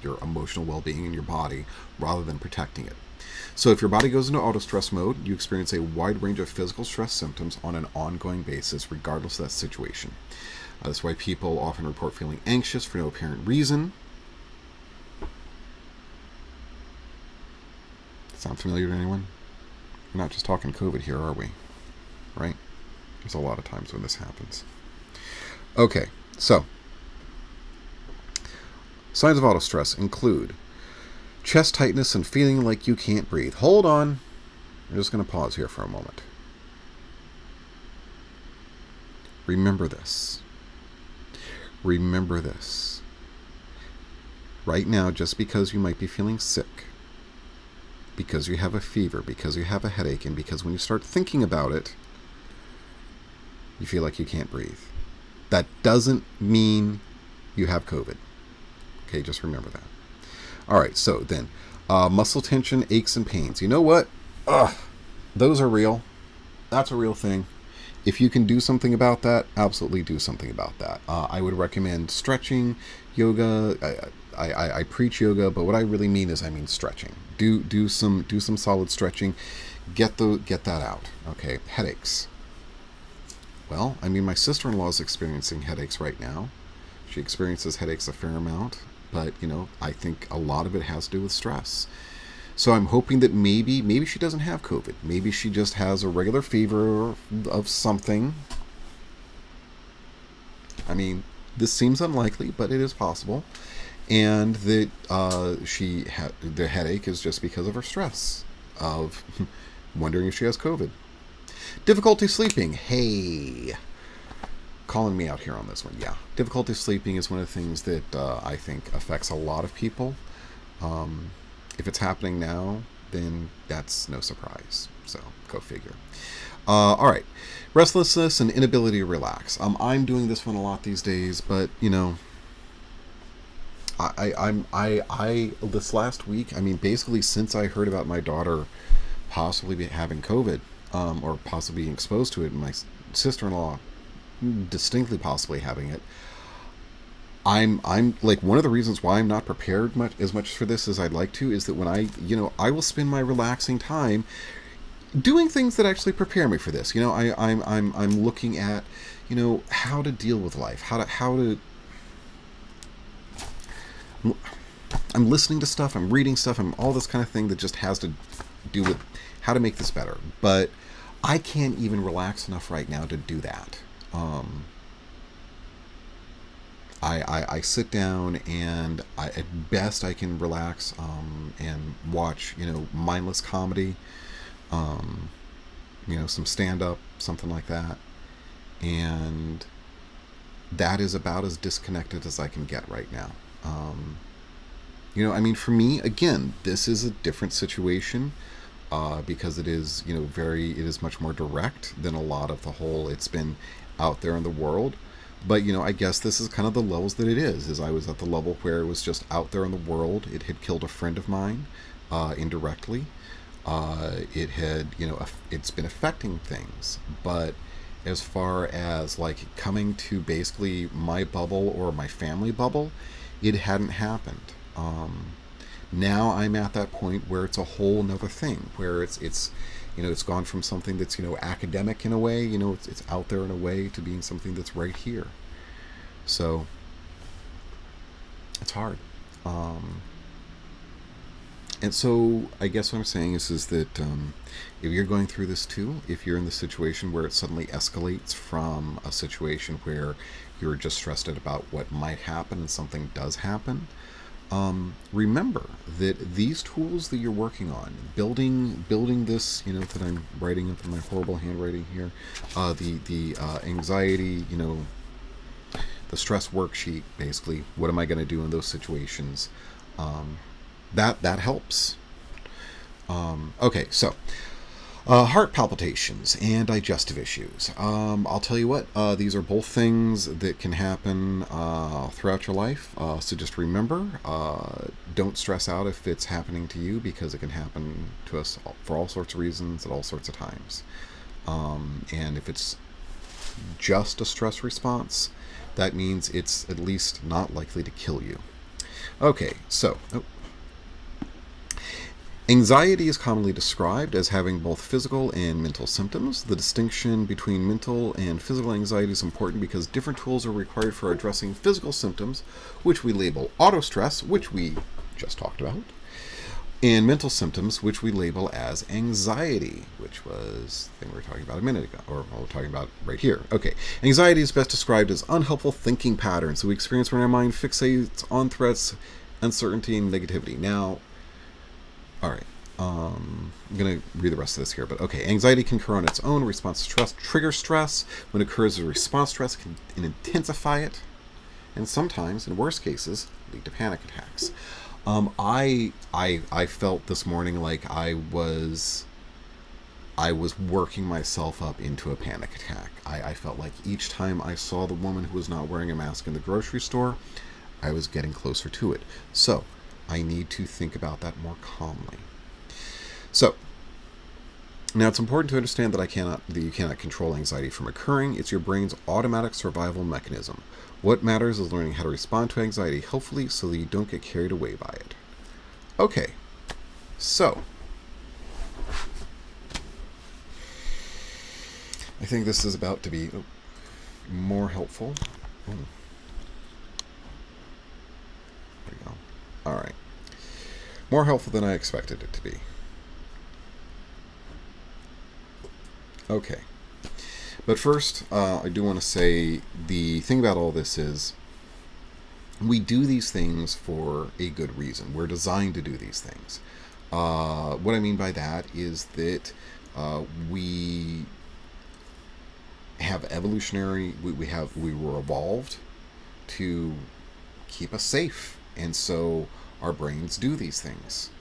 your emotional well-being in your body rather than protecting it. So if your body goes into auto stress mode, you experience a wide range of physical stress symptoms on an ongoing basis, regardless of that situation. That's why people often report feeling anxious for no apparent reason. Sound familiar to anyone? We're not just talking COVID here, are we? Right? There's a lot of times when this happens. Okay, so signs of auto stress include chest tightness and feeling like you can't breathe. Hold on. I'm just going to pause here for a moment. Remember this. Remember this. Right now, just because you might be feeling sick, because you have a fever, because you have a headache, and because when you start thinking about it, you feel like you can't breathe, that doesn't mean you have COVID. Okay, just remember that. All right, so then, muscle tension, aches, and pains. You know what? Those are real. That's a real thing. If you can do something about that, absolutely do something about that. I would recommend stretching, yoga. I preach yoga, but what I really mean is stretching. Do some solid stretching. Get that out. Okay, headaches. Well, my sister-in-law is experiencing headaches right now. She experiences headaches a fair amount, but I think a lot of it has to do with stress. So I'm hoping that maybe she doesn't have COVID. Maybe she just has a regular fever of something. This seems unlikely, but it is possible. And that the headache is just because of her stress of wondering if she has COVID. Difficulty sleeping. Hey, calling me out here on this one. Yeah, difficulty sleeping is one of the things that I think affects a lot of people. If it's happening now, then that's no surprise. So go figure. All right, restlessness and inability to relax. I'm doing this one a lot these days, but I this last week, basically since I heard about my daughter possibly having COVID, or possibly being exposed to it, and my sister-in-law distinctly possibly having it, I'm like, one of the reasons why I'm not prepared as much for this as I'd like to is that when I will spend my relaxing time doing things that actually prepare me for this. I'm looking at, how to deal with life, how to I'm listening to stuff, I'm reading stuff, I'm all this kind of thing that just has to do with how to make this better. But I can't even relax enough right now to do that. I sit down and at best I can relax and watch, mindless comedy, some stand-up, something like that. And that is about as disconnected as I can get right now. For me, again, this is a different situation because it is, it is much more direct than a lot of the whole it's been out there in the world. But, I guess this is kind of the levels that it is I was at the level where it was just out there in the world. It had killed a friend of mine, indirectly. It had, it's been affecting things. But as far as like coming to basically my bubble or my family bubble, it hadn't happened. Now I'm at that point where it's a whole nother thing, where it's it's gone from something that's academic in a way, it's out there in a way, to being something that's right here. So it's hard. And so I guess what I'm saying is that if you're going through this too, if you're in the situation where it suddenly escalates from a situation where you're just stressed out about what might happen and something does happen, remember that these tools that you're working on, building this, that I'm writing up in my horrible handwriting here, the anxiety, the stress worksheet, basically, what am I going to do in those situations? That helps. Okay, so heart palpitations and digestive issues. I'll tell you what, these are both things that can happen throughout your life. So just remember, don't stress out if it's happening to you, because it can happen to us for all sorts of reasons at all sorts of times. And if it's just a stress response, that means it's at least not likely to kill you. Okay, so anxiety is commonly described as having both physical and mental symptoms. The distinction between mental and physical anxiety is important because different tools are required for addressing physical symptoms, which we label auto-stress, which we just talked about, and mental symptoms, which we label as anxiety, which was the thing we were talking about a minute ago, or we're talking about right here. Okay, anxiety is best described as unhelpful thinking patterns that we experience when our mind fixates on threats, uncertainty, and negativity. Now, all right, I'm going to read the rest of this here, but okay. Anxiety can occur on its own. Response to stress triggers stress. When it occurs as a response to stress, can intensify it, and sometimes, in worst cases, lead to panic attacks. I felt this morning like I was working myself up into a panic attack. I felt like each time I saw the woman who was not wearing a mask in the grocery store, I was getting closer to it. So I need to think about that more calmly. So now it's important to understand that you cannot control anxiety from occurring. It's your brain's automatic survival mechanism. What matters is learning how to respond to anxiety helpfully so that you don't get carried away by it. Okay, so I think this is about to be more helpful. There we go. All right. More helpful than I expected it to be. Okay. But first, I do want to say the thing about all this is we do these things for a good reason. We're designed to do these things. What I mean by that is that we have evolutionary, we were evolved to keep us safe. And so our brains do these things.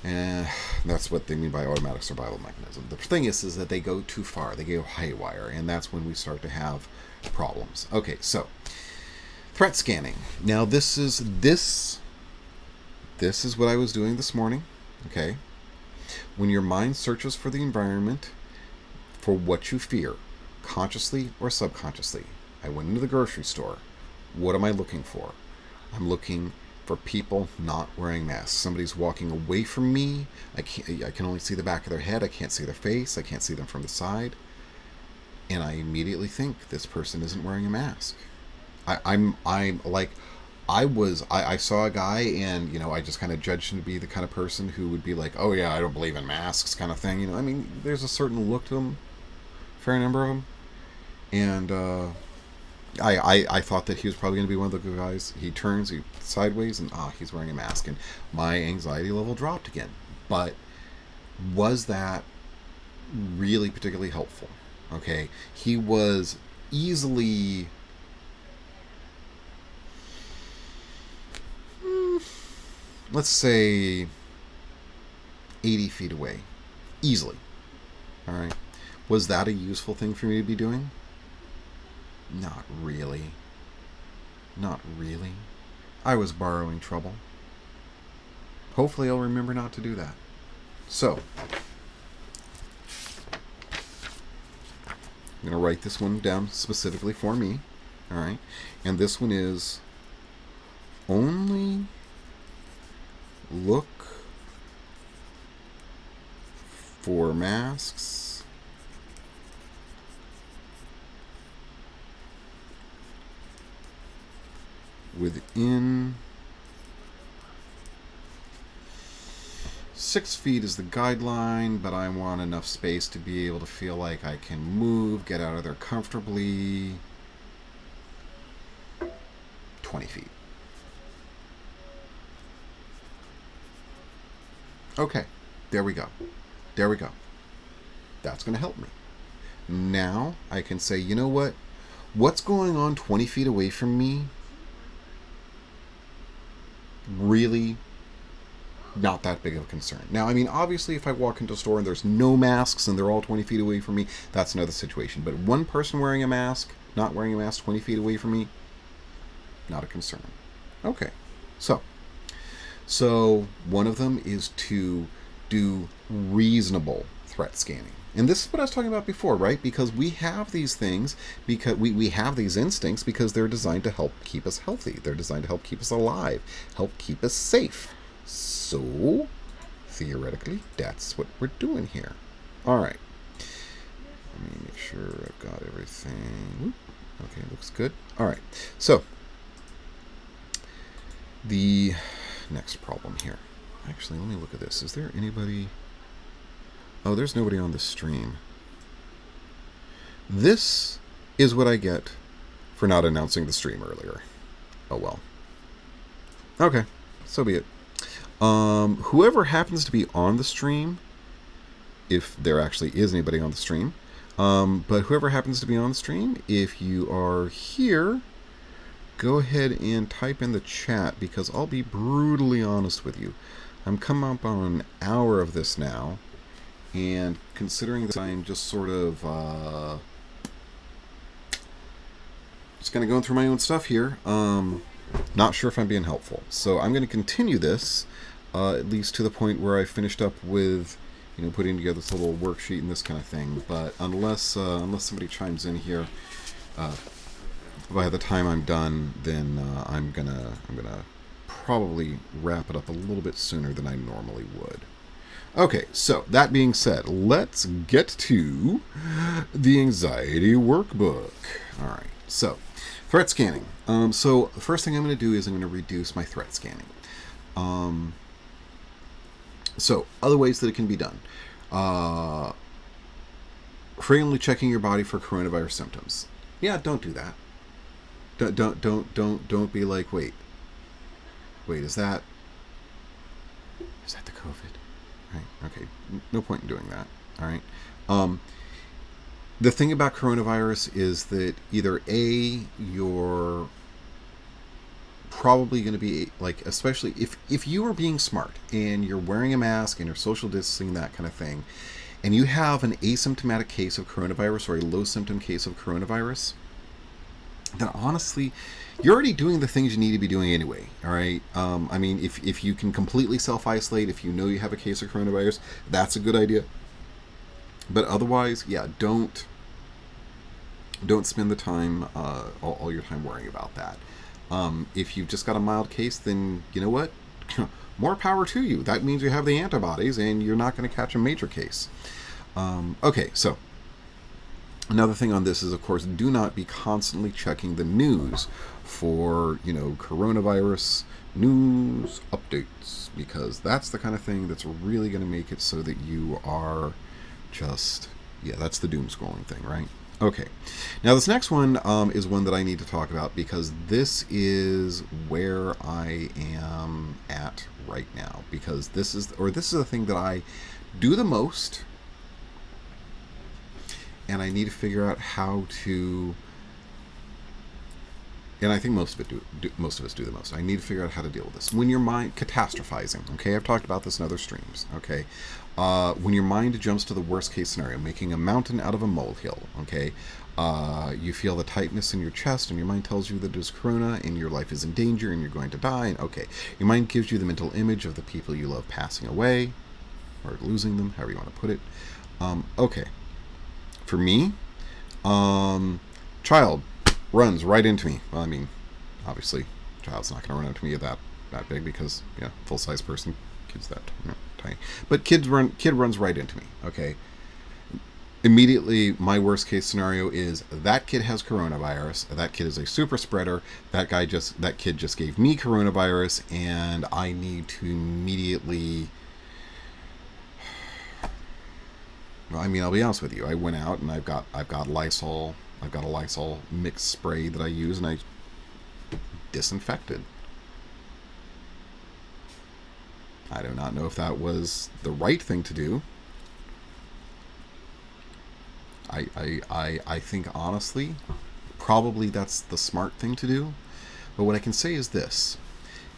And that's what they mean by automatic survival mechanism. The thing is that they go too far. They go haywire, and that's when we start to have problems. Okay, so threat scanning. Now this is what I was doing this morning. Okay, when your mind searches for the environment for what you fear, consciously or subconsciously. I went into the grocery store. What am I looking for? I'm looking for people not wearing masks. Somebody's walking away from me. I can only see the back of their head. I can't see their face. I can't see them from the side. And I immediately think this person isn't wearing a mask. I saw a guy, and I just kind of judged him to be the kind of person who would be like, oh yeah, I don't believe in masks kind of thing. I mean, there's a certain look to them, fair number of them. And I thought that he was probably going to be one of the good guys. He turns sideways, and he's wearing a mask, and my anxiety level dropped again. But was that really particularly helpful? Okay, he was easily let's say 80 feet away, easily. All right, was that a useful thing for me to be doing? Not really. Not really. I was borrowing trouble. Hopefully I'll remember not to do that. So, I'm going to write this one down specifically for me. All right. And this one is only look for masks within 6 feet is the guideline, but I want enough space to be able to feel like I can move, get out of there comfortably. 20 feet. Okay, there we go. There we go. That's going to help me. Now I can say, you know what? What's going on 20 feet away from me? Really not that big of a concern. Now, I mean, obviously, if I walk into a store and there's no masks and they're all 20 feet away from me, that's another situation. But one person wearing a mask, not wearing a mask 20 feet away from me, not a concern. Okay, so one of them is to do reasonable threat scanning. And this is what I was talking about before, right? Because we have these things, because we have these instincts because they're designed to help keep us healthy. They're designed to help keep us alive, help keep us safe. So, theoretically, that's what we're doing here. All right. Let me make sure I've got everything. Okay, looks good. All right. So, the next problem here. Actually, let me look at this. Is there anybody... Oh, there's nobody on the stream. This is what I get for not announcing the stream earlier. Oh, well. Okay, so be it. Whoever happens to be on the stream, if there actually is anybody on the stream, but whoever happens to be on the stream, if you are here, go ahead and type in the chat, because I'll be brutally honest with you. I'm coming up on an hour of this now, and considering that I'm just sort of just kind of going through my own stuff here, not sure if I'm being helpful. So I'm going to continue this, at least to the point where I finished up with, you know, putting together this little worksheet and this kind of thing. But unless somebody chimes in here, by the time I'm done, then I'm gonna probably wrap it up a little bit sooner than I normally would. Okay, so that being said, let's get to the anxiety workbook. All right, so threat scanning. So the first thing I'm going to do is I'm going to reduce my threat scanning. So other ways that it can be done. Frequently checking your body for coronavirus symptoms. Yeah, don't do that. Don't be like, wait, is that the COVID? Right? Okay, no point in doing that. All right. The thing about coronavirus is that either A, you're probably going to be like, especially if you are being smart and you're wearing a mask and you're social distancing, that kind of thing, and you have an asymptomatic case of coronavirus or a low symptom case of coronavirus, then honestly, you're already doing the things you need to be doing anyway. All right. I mean, if you can completely self-isolate, if you know you have a case of coronavirus, that's a good idea. But otherwise, yeah, don't spend the time, all your time worrying about that. If you've just got a mild case, then you know what? More power to you. That means you have the antibodies and you're not going to catch a major case. Okay, so another thing on this is, of course, do not be constantly checking the news for, you know, coronavirus news updates, because that's the kind of thing that's really going to make it so that you are just, yeah, that's the doom scrolling thing, right? Okay, now this next one is one that I need to talk about, because this is where I am at right now, because this is the thing that I do the most, and I need to figure out how to and I think most of us do the most. I need to figure out how to deal with this. When your mind catastrophizing, okay, I've talked about this in other streams, okay. When your mind jumps to the worst case scenario, making a mountain out of a molehill, okay. You feel the tightness in your chest, and your mind tells you that there's corona, and your life is in danger, and you're going to die. And okay, your mind gives you the mental image of the people you love passing away, or losing them, however you want to put it. Okay, for me, child runs right into me. Well, I mean, obviously, child's not going to run into me that big because, you know, full-size person, kid's that, you know, tiny. But kid runs right into me. Okay. Immediately, my worst case scenario is that kid has coronavirus. That kid is a super spreader. That kid just gave me coronavirus, and I need to immediately. Well, I mean, I'll be honest with you. I went out and I've got Lysol. I've got a Lysol mixed spray that I use, and I disinfected. I do not know if that was the right thing to do. I think, honestly, probably that's the smart thing to do. But what I can say is this,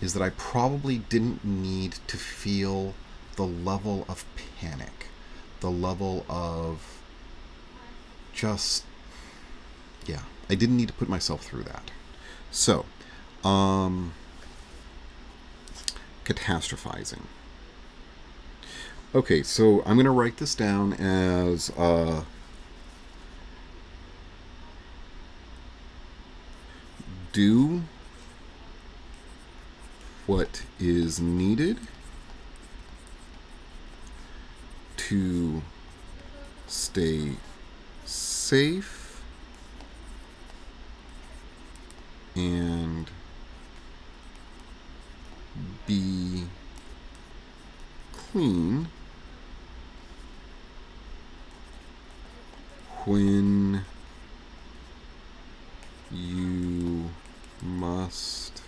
is that I probably didn't need to feel the level of panic, the level of just, yeah, I didn't need to put myself through that. So, catastrophizing. Okay, so I'm going to write this down as, do what is needed to stay safe and be clean when you must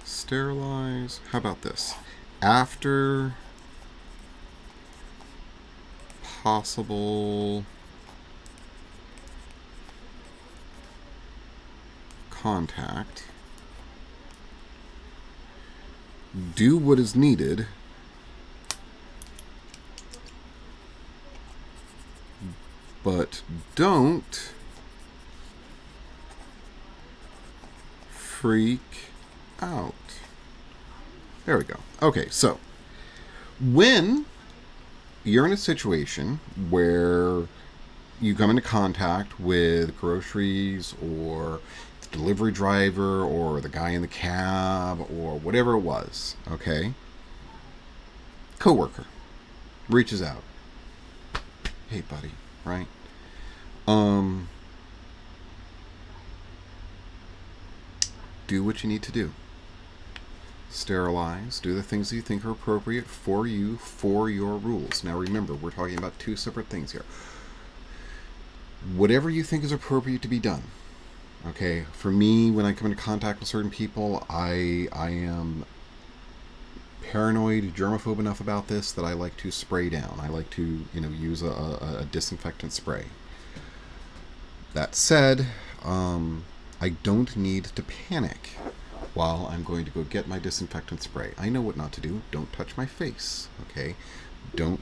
sterilize. How about this? After possible contact, do what is needed but don't freak out. There we go. Okay, so when you're in a situation where you come into contact with groceries or the delivery driver or the guy in the cab or whatever it was, okay, coworker reaches out. Hey, buddy, right? Do what you need to do. Sterilize. Do the things that you think are appropriate for you, for your rules. Now remember, we're talking about two separate things here. Whatever you think is appropriate to be done. Okay, for me, when I come into contact with certain people, I am paranoid, germaphobe enough about this that I like to spray down. I like to, use a disinfectant spray. That said, I don't need to panic while I'm going to go get my disinfectant spray. I know what not to do. Don't touch my face, okay? Don't,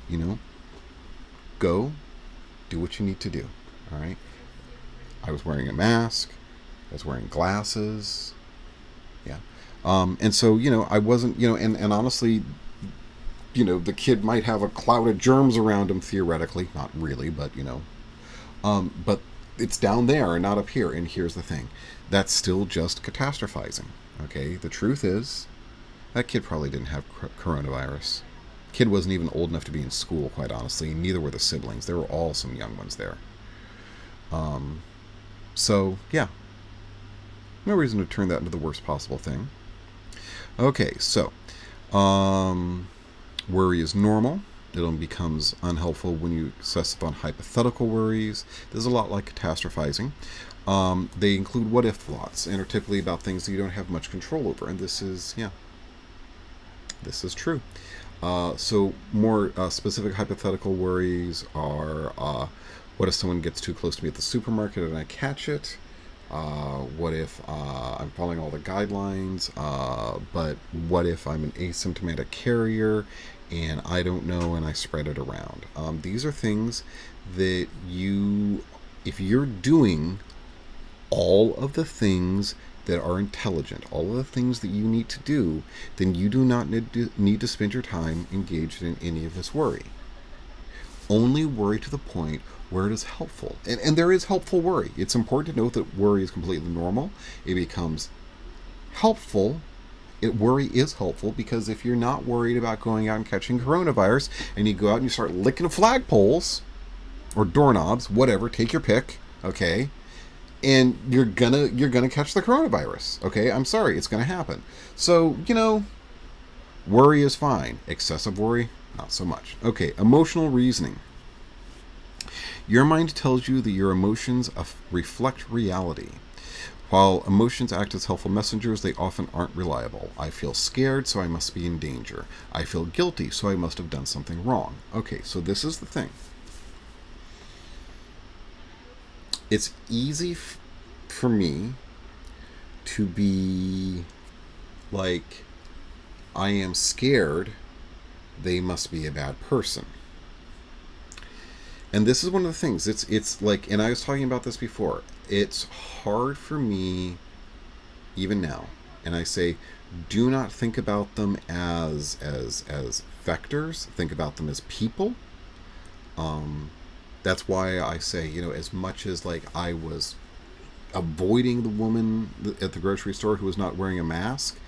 go do what you need to do, all right? I was wearing a mask. I was wearing glasses. Yeah. And so, I wasn't, and honestly, the kid might have a cloud of germs around him theoretically. Not really, but, but it's down there and not up here. And here's the thing. That's still just catastrophizing. Okay? The truth is, that kid probably didn't have coronavirus. Kid wasn't even old enough to be in school, quite honestly. Neither were the siblings. There were all some young ones there. So, yeah. No reason to turn that into the worst possible thing. Okay, so, worry is normal. It only becomes unhelpful when you obsess on hypothetical worries. This is a lot like catastrophizing. They include what-if thoughts and are typically about things that you don't have much control over. And this is, this is true. So more specific hypothetical worries are, What if someone gets too close to me at the supermarket and I catch it? What if I'm following all the guidelines, but what if I'm an asymptomatic carrier and I don't know and I spread it around? These are things that if you're doing all of the things that are intelligent, all of the things that you need to do, then you do not need to spend your time engaged in any of this worry. Only worry to the point where it is helpful. And there is helpful worry. It's important to note that worry is completely normal. It becomes helpful. Worry is helpful because if you're not worried about going out and catching coronavirus and you go out and you start licking flagpoles or doorknobs, whatever, take your pick, okay? And you're gonna catch the coronavirus, okay? I'm sorry, it's gonna happen. So, worry is fine. Excessive worry, not so much. Okay, emotional reasoning. Your mind tells you that your emotions reflect reality. While emotions act as helpful messengers, they often aren't reliable. I feel scared, so I must be in danger. I feel guilty, so I must have done something wrong. Okay, so this is the thing. It's easy for me to be like, I am scared, they must be a bad person. And this is one of the things, it's like, and I was talking about this before, it's hard for me, even now, and I say, do not think about them as vectors, think about them as people. That's why I say, as much as like I was avoiding the woman at the grocery store who was not wearing a mask,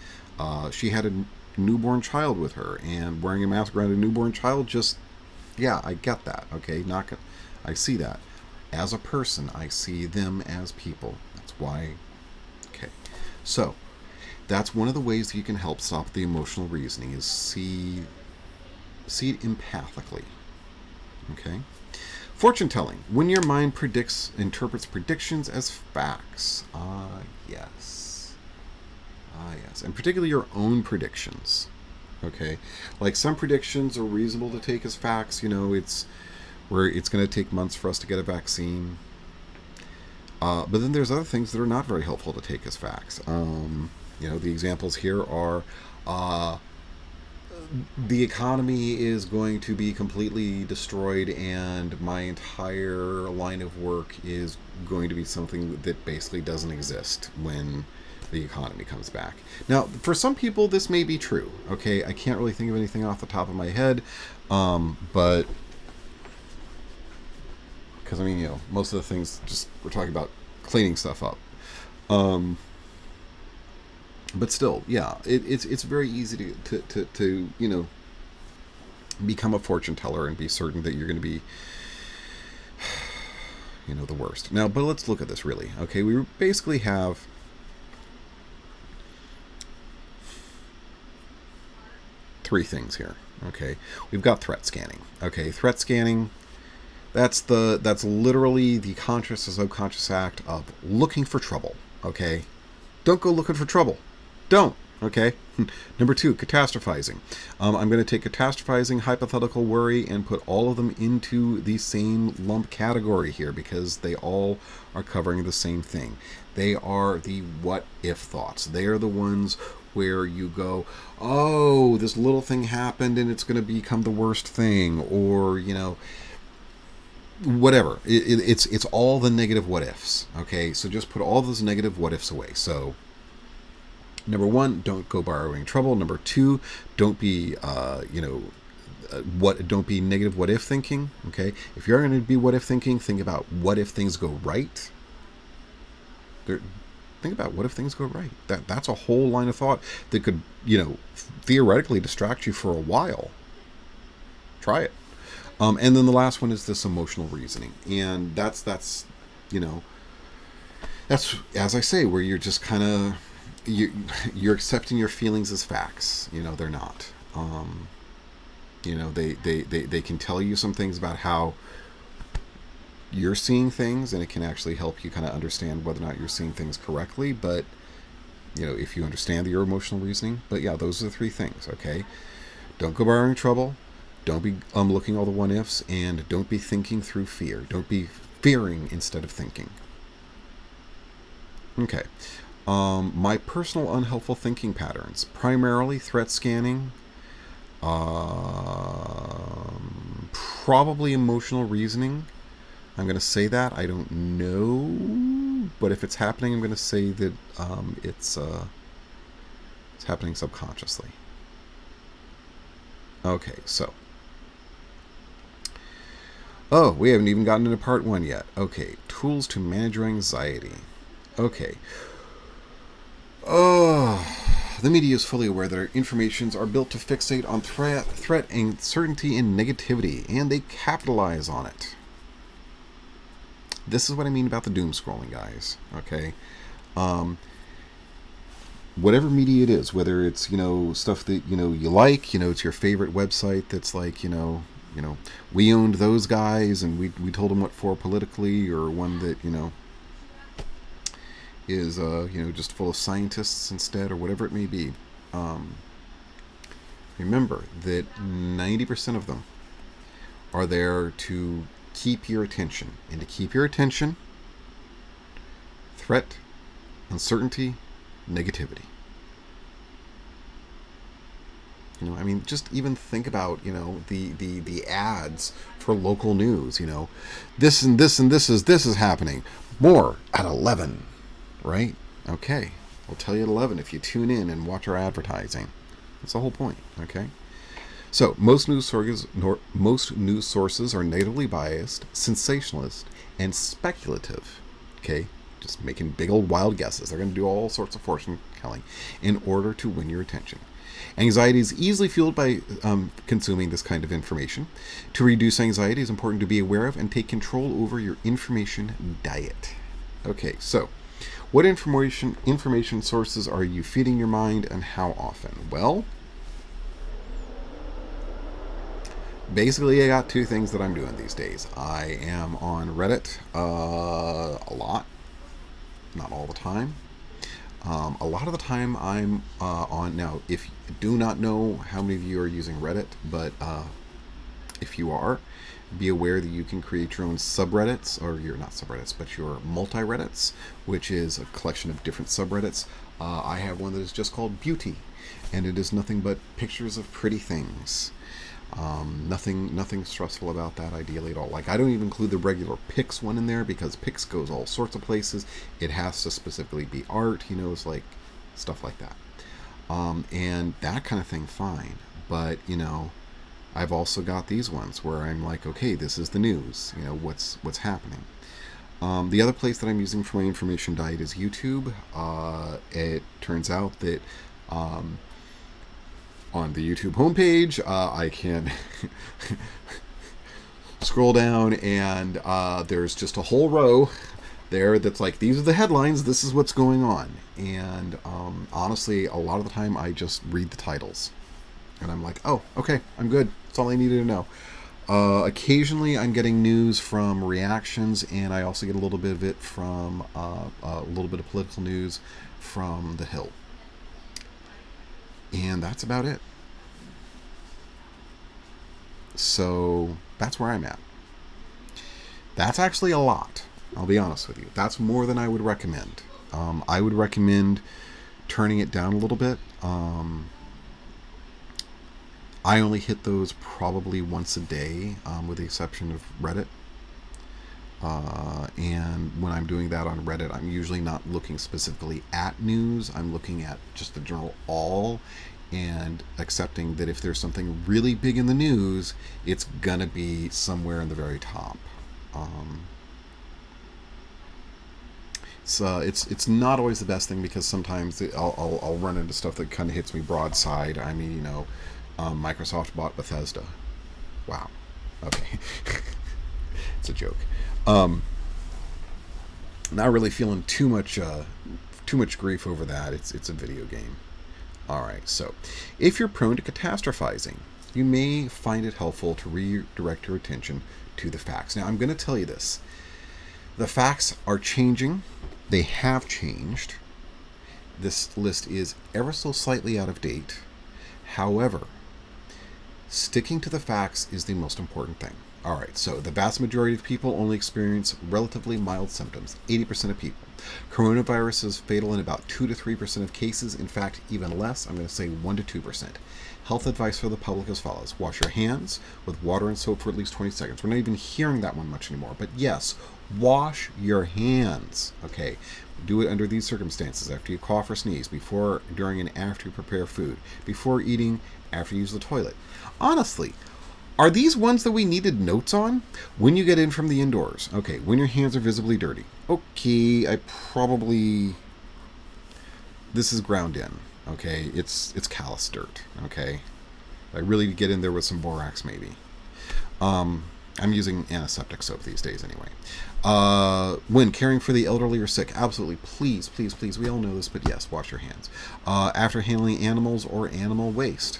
she had a newborn child with her, and wearing a mask around a newborn child just, yeah, I get that, okay? I see that. As a person, I see them as people. That's why, okay. So, that's one of the ways that you can help stop the emotional reasoning, is see it empathically, okay? Fortune telling. When your mind interprets predictions as facts. Yes. Yes. And particularly your own predictions. Okay. Like some predictions are reasonable to take as facts. It's where it's going to take months for us to get a vaccine. But then there's other things that are not very helpful to take as facts. The examples here are the economy is going to be completely destroyed and my entire line of work is going to be something that basically doesn't exist when the economy comes back. Now, for some people, this may be true. Okay, I can't really think of anything off the top of my head, but because most of the things just we're talking about cleaning stuff up. But still, yeah, it's very easy to become a fortune teller and be certain that you're going to be the worst. Now, but let's look at this really. Okay, we basically have three things here. Okay, we've got threat scanning. Okay, threat scanning. That's literally the conscious and subconscious act of looking for trouble. Okay, don't go looking for trouble. Don't. Okay. Number 2, catastrophizing. I'm going to take catastrophizing, hypothetical worry, and put all of them into the same lump category here because they all are covering the same thing. They are the what if thoughts. They are the ones where you go, oh, this little thing happened and it's going to become the worst thing, or whatever. It's all the negative what ifs. Okay, so just put all those negative what ifs away. So number 1, don't go borrowing trouble. Number 2, don't be don't be negative what if thinking. Okay, if you're going to be what if thinking, think about what if things go right. Think about what if things go right. That's a whole line of thought that could theoretically distract you for a while. Try it. And then the last one is this emotional reasoning, and that's as I say, where you're just kind of you're accepting your feelings as facts. They're not. They can tell you some things about how you're seeing things, and it can actually help you kind of understand whether or not you're seeing things correctly. But if you understand your emotional reasoning. But yeah, those are the three things. Okay, don't go borrowing trouble. Don't be looking all the what ifs, and don't be thinking through fear. Don't be fearing instead of thinking. Okay. My personal unhelpful thinking patterns, primarily threat scanning, probably emotional reasoning. I'm going to say that. I don't know, but if it's happening, I'm going to say that it's happening subconsciously. Okay, so. Oh, we haven't even gotten into part 1 yet. Okay, tools to manage your anxiety. Okay. Oh, the media is fully aware that our informations are built to fixate on threat, uncertainty, and negativity, and they capitalize on it. This is what I mean about the doom scrolling, guys. Okay, whatever media it is, whether it's stuff that you like, it's your favorite website that's like we owned those guys and we told them what for politically, or one that is just full of scientists instead, or whatever it may be. Remember that 90% of them are there to keep your attention, and to keep your attention, threat, uncertainty, negativity. I mean, just even think about the ads for local news. This and this and this is happening. More at 11. Right? Okay. We'll tell you at 11 if you tune in and watch our advertising. That's the whole point. Okay? So, most news sources are negatively biased, sensationalist, and speculative. Okay? Just making big old wild guesses. They're going to do all sorts of fortune telling in order to win your attention. Anxiety is easily fueled by consuming this kind of information. To reduce anxiety, it's important to be aware of and take control over your information diet. Okay, so what information sources are you feeding your mind, and how often? Well, basically I got 2 things that I'm doing these days. I am on Reddit a lot, not all the time. A lot of the time I'm on, now if you do not know how many of you are using Reddit, but if you are, be aware that you can create your own subreddits, or your not subreddits, but your multi-reddits, which is a collection of different subreddits. I have one that is just called Beauty, and it is nothing but pictures of pretty things. Nothing stressful about that ideally at all. Like, I don't even include the regular pics one in there, because pics goes all sorts of places. It has to specifically be art, it's like stuff like that. And that kind of thing, fine. But, I've also got these ones where I'm like, okay, this is the news, what's happening. The other place that I'm using for my information diet is YouTube. It turns out that on the YouTube homepage, I can scroll down, and there's just a whole row there that's like, these are the headlines, this is what's going on. And honestly, a lot of the time I just read the titles, and I'm like, oh, okay, I'm good. That's all I needed to know. Occasionally I'm getting news from reactions, and I also get a little bit of it from a little bit of political news from The Hill. And that's about it. So that's where I'm at. That's actually a lot, I'll be honest with you. That's more than I would recommend. I would recommend turning it down a little bit. I only hit those probably once a day, with the exception of Reddit. And when I'm doing that on Reddit, I'm usually not looking specifically at news. I'm looking at just the general all, and accepting that if there's something really big in the news, it's gonna be somewhere in the very top. It's not always the best thing, because sometimes I'll run into stuff that kind of hits me broadside. I mean, Microsoft bought Bethesda. Wow. Okay. It's a joke. Not really feeling too much grief over that. It's a video game. All right. So, if you're prone to catastrophizing, you may find it helpful to redirect your attention to the facts. Now, I'm going to tell you this. The facts are changing. They have changed. This list is ever so slightly out of date. However, Sticking to the facts is the most important thing. All right, so the vast majority of people only experience relatively mild symptoms, 80% of people. Coronavirus is fatal in about 2 to 3% of cases, in fact, even less. I'm going to say 1 to 2%. Health advice for the public as follows. Wash your hands with water and soap for at least 20 seconds. We're not even hearing that one much anymore, but yes, wash your hands. Okay, do it under these circumstances: after you cough or sneeze, before, during, and after you prepare food, before eating, after you use the toilet. Honestly, are these ones that we needed notes on? When you get in from the indoors. Okay, when your hands are visibly dirty. Okay, this is ground in. Okay, it's callous dirt. Okay, I really get in there with some borax maybe. I'm using antiseptic soap these days anyway. When caring for the elderly or sick, absolutely, please, please, please, we all know this, but yes, wash your hands. After handling animals or animal waste.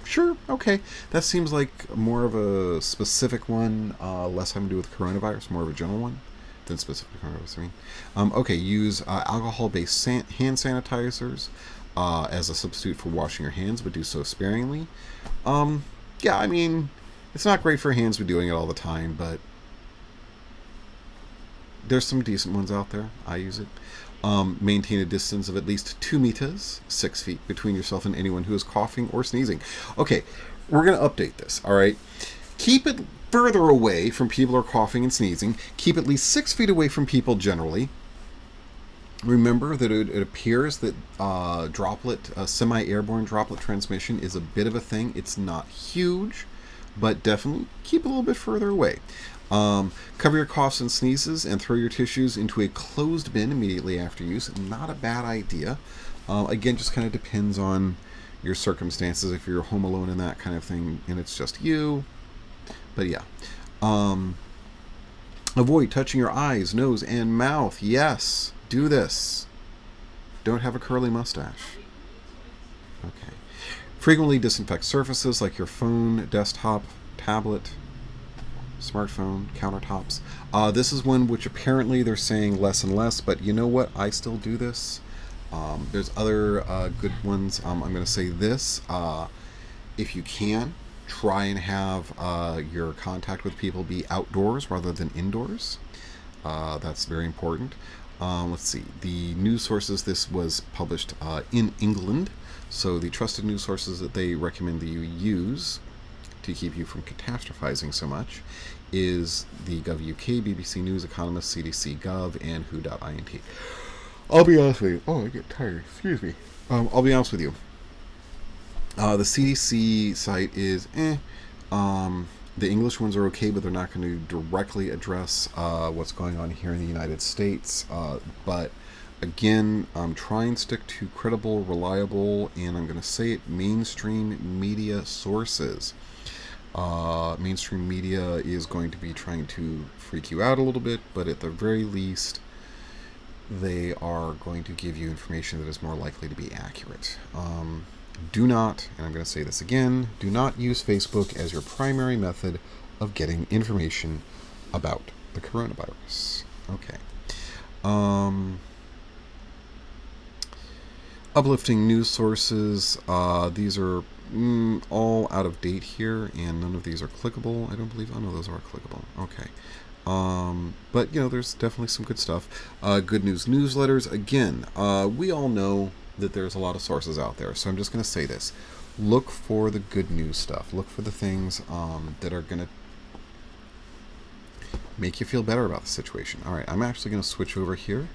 Sure, okay. That seems like more of a specific one, less having to do with coronavirus, more of a general one than specific coronavirus. Okay, use alcohol-based hand sanitizers as a substitute for washing your hands, but do so sparingly. Yeah, I mean, it's not great for hands to be doing it all the time, but there's some decent ones out there. I use it. Maintain a distance of at least 2 meters, 6 feet, between yourself and anyone who is coughing or sneezing. Okay, we're going to update this, all right? Keep it further away from people who are coughing and sneezing. Keep at least 6 feet away from people generally. Remember that it appears that semi-airborne droplet transmission is a bit of a thing. It's not huge, but definitely keep a little bit further away. Cover your coughs and sneezes and throw your tissues into a closed bin immediately after use. Not a bad idea. Again, just kind of depends on your circumstances. If you're home alone and that kind of thing and it's just you. But yeah. Avoid touching your eyes, nose, and mouth. Yes, do this. Don't have a curly mustache. Okay. Frequently disinfect surfaces like your phone, desktop, tablet, smartphone, countertops. This is one which apparently they're saying less and less, but you know what? I still do this. There's other good ones. I'm going to say this. If you can, try and have your contact with people be outdoors rather than indoors. That's very important. Let's see. The news sources, this was published in England. So the trusted news sources that they recommend that you use to keep you from catastrophizing so much is the Gov.uk, BBC News, Economist, CDC Gov, and who.int. I'll be honest with you. Oh, I get tired. Excuse me. I'll be honest with you. The CDC site is the English ones are okay, but they're not going to directly address what's going on here in the United States. But again, try and stick to credible, reliable, and I'm going to say it, mainstream media sources. Mainstream media is going to be trying to freak you out a little bit, but at the very least, they are going to give you information that is more likely to be accurate. Do not, and I'm going to say this again, do not use Facebook as your primary method of getting information about the coronavirus. Okay. Uplifting news sources. These are all out of date here, and none of these are clickable, I don't believe. Oh, no, those are clickable. Okay. But, you know, there's definitely some good stuff. Good news newsletters. Again, we all know that there's a lot of sources out there, so I'm just going to say this. Look for the good news stuff. Look for the things that are going to make you feel better about the situation. All right, I'm actually going to switch over here,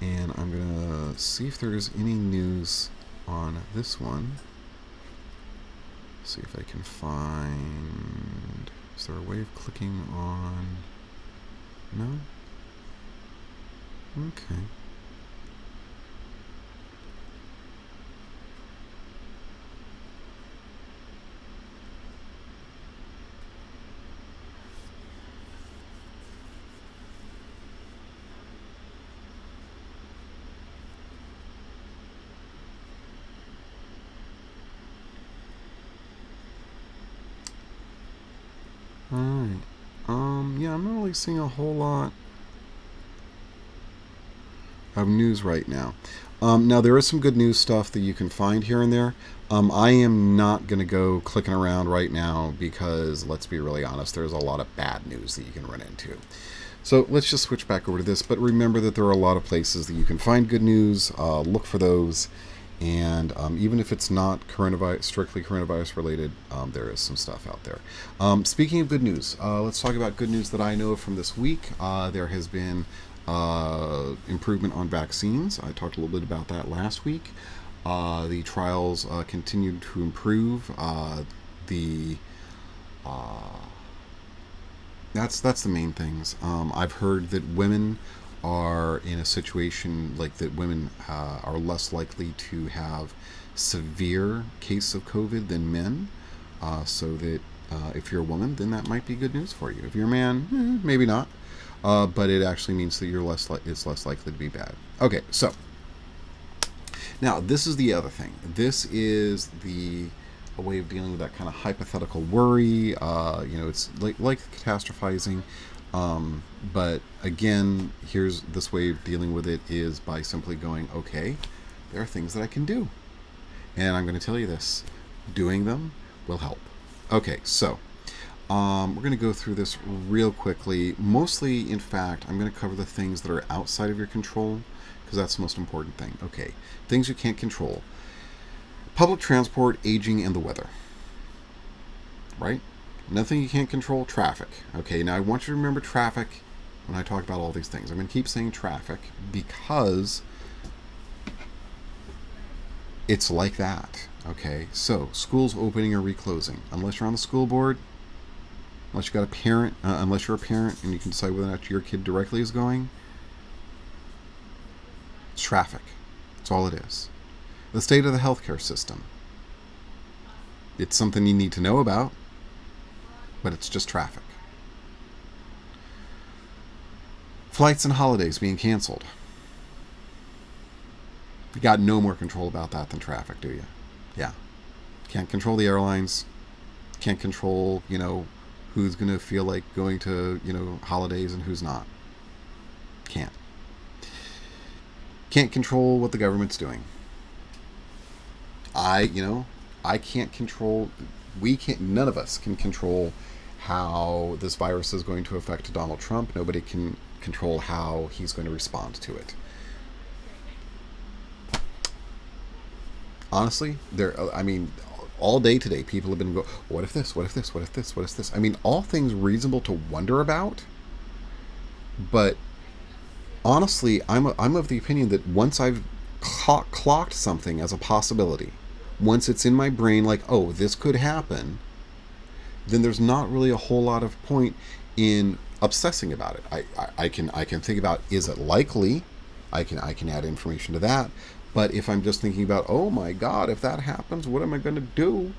and I'm going to see if there's any news on this one. See if I can find... Is there a way of clicking on... No? Okay. Alright. Yeah, I'm not really seeing a whole lot of news right now. Now, there is some good news stuff that you can find here and there. I am not going to go clicking around right now because, let's be really honest, there's a lot of bad news that you can run into. So let's just switch back over to this. But remember that there are a lot of places that you can find good news. Look for those. And even if it's not strictly coronavirus related, there is some stuff out there. Speaking of good news, let's talk about good news that I know of from this week. There has been improvement on vaccines. I talked a little bit about that last week. The trials continue to improve. That's the main things. I've heard that women are in a situation like that. Women are less likely to have severe case of COVID than men. So that if you're a woman, then that might be good news for you. If you're a man, maybe not. But it actually means that it's less likely to be bad. Okay, so now this is the other thing. This is a way of dealing with that kind of hypothetical worry. It's like catastrophizing. But again, here's this way of dealing with it is by simply going, okay, there are things that I can do. And I'm going to tell you this. Doing them will help. Okay, so we're going to go through this real quickly. Mostly, in fact, I'm going to cover the things that are outside of your control because that's the most important thing. Okay, things you can't control. Public transport, aging, and the weather. Right? Nothing you can't control. Traffic. Okay, now I want you to remember traffic when I talk about all these things. I'm going to keep saying traffic because it's like that. Okay, so schools opening or reclosing. Unless you're on the school board, unless you got a parent, unless you're a parent and you can decide whether or not your kid directly is going, it's traffic. That's all it is. The state of the healthcare system. It's something you need to know about, but it's just traffic. Flights and holidays being canceled. You got no more control about that than traffic, do you? Yeah. Can't control the airlines. Can't control, who's going to feel like going to, holidays and who's not. Can't. Can't control what the government's doing. I can't control, none of us can control how this virus is going to affect Donald Trump. Nobody can control how he's going to respond to it. Honestly, all day today, people have been going, what if this, what if this, what if this, what if this? All things reasonable to wonder about. But honestly, I'm of the opinion that once I've clocked something as a possibility, once it's in my brain like, oh, this could happen, then there's not really a whole lot of point in obsessing about it. I can think about, is it likely? I can add information to that. But if I'm just thinking about, oh my God, if that happens, what am I going to do?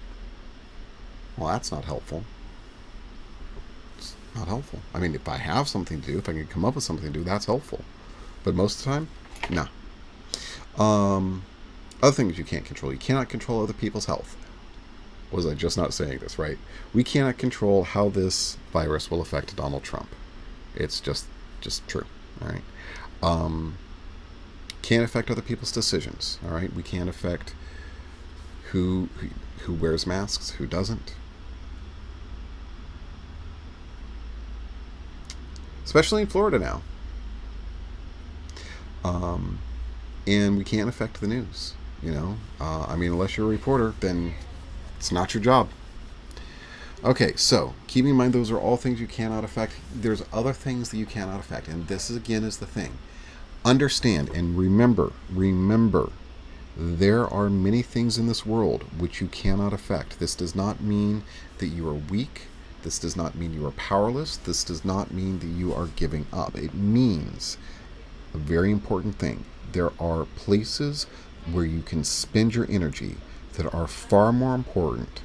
Well, that's not helpful. It's not helpful. If I have something to do, if I can come up with something to do, that's helpful. But most of the time, no. Other things you can't control. You cannot control other people's health. Was I just not saying this, right? We cannot control how this virus will affect Donald Trump. It's just true, all right? Can't affect other people's decisions, all right? We can't affect who wears masks, who doesn't. Especially in Florida now. And we can't affect the news, unless you're a reporter, then it's not your job. Okay, so keeping in mind those are all things you cannot affect. There's other things that you cannot affect, and this is the thing. Understand and remember, there are many things in this world which you cannot affect. This does not mean that you are weak. This does not mean you are powerless. This does not mean that you are giving up. It means a very important thing. There are places where you can spend your energy that are far more important.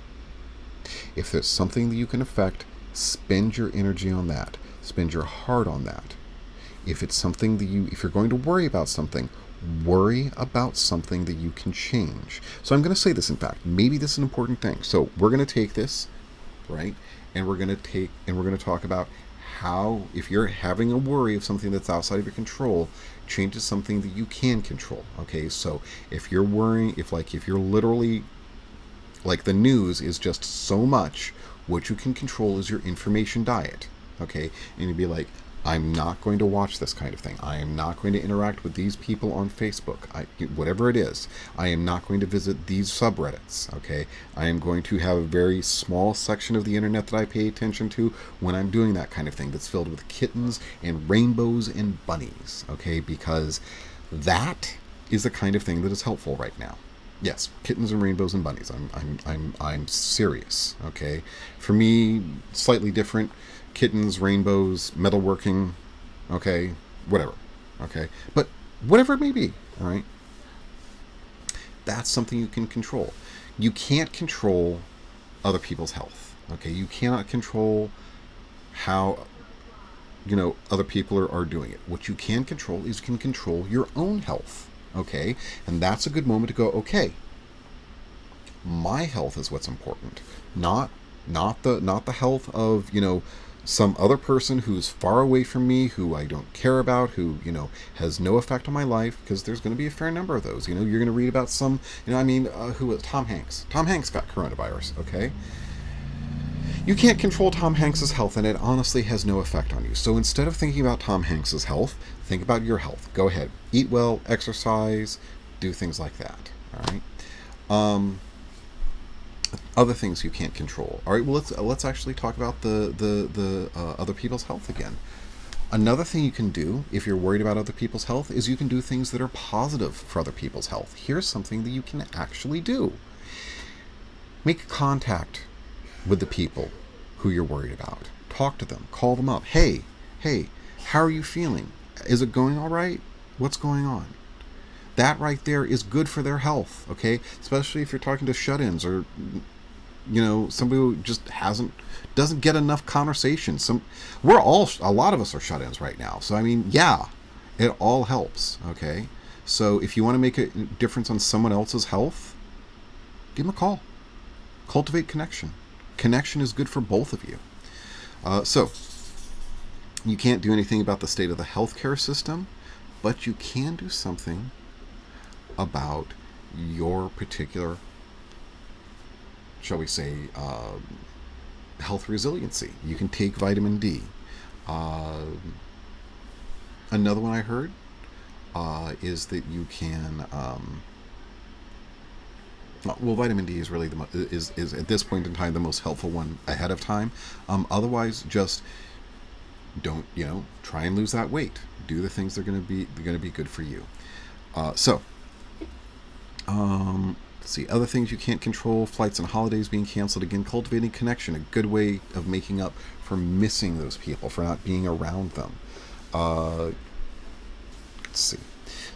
If there's something that you can affect, spend your energy on that. Spend your heart on that. If it's something that if you're going to worry about something, worry about something that you can change. So I'm going to say this, in fact, maybe this is an important thing. So we're going to take this, right? And we're going to talk about if you're having a worry of something that's outside of your control, change to something that you can control. Okay, so if you're worrying, if you're literally, like, the news is just so much, what you can control is your information diet. Okay, and you'd be like, I'm not going to watch this kind of thing. I am not going to interact with these people on Facebook. Whatever it is, I am not going to visit these subreddits. Okay, I am going to have a very small section of the internet that I pay attention to when I'm doing that kind of thing, that's filled with kittens and rainbows and bunnies. Okay, because that is the kind of thing that is helpful right now. Yes, kittens and rainbows and bunnies. I'm serious. Okay, for me, slightly different. Kittens, rainbows, metalworking, okay, whatever, okay, but whatever it may be, all right, that's something you can control. You can't control other people's health, okay? You cannot control how, other people are doing it. What you can control is you can control your own health, okay? And that's a good moment to go, okay, my health is what's important, not the health of, some other person who's far away from me, who I don't care about, who, has no effect on my life, because there's going to be a fair number of those. You're going to read about some, who was Tom Hanks? Tom Hanks got coronavirus, okay? You can't control Tom Hanks's health, and it honestly has no effect on you. So instead of thinking about Tom Hanks's health, think about your health. Go ahead. Eat well, exercise, do things like that, all right? Other things you can't control. All right, well, let's actually talk about the other people's health again. Another thing you can do if you're worried about other people's health is you can do things that are positive for other people's health. Here's something that you can actually do. Make contact with the people who you're worried about. Talk to them. Call them up. Hey, how are you feeling? Is it going all right? What's going on? That right there is good for their health, okay? Especially if you're talking to shut-ins or, somebody who just doesn't get enough conversation. A lot of us are shut-ins right now. So, yeah, it all helps, okay? So if you want to make a difference on someone else's health, give them a call. Cultivate connection. Connection is good for both of you. So you can't do anything about the state of the healthcare system, but you can do something about your particular, shall we say, health resiliency. You can take vitamin D. Another one I heard is that you can, vitamin D is really is at this point in time the most helpful one ahead of time. Otherwise, just don't try and lose that weight. Do the things that are going to be good for you. Let's see, other things you can't control, flights and holidays being canceled. Again, cultivating connection, a good way of making up for missing those people, for not being around them. Let's see.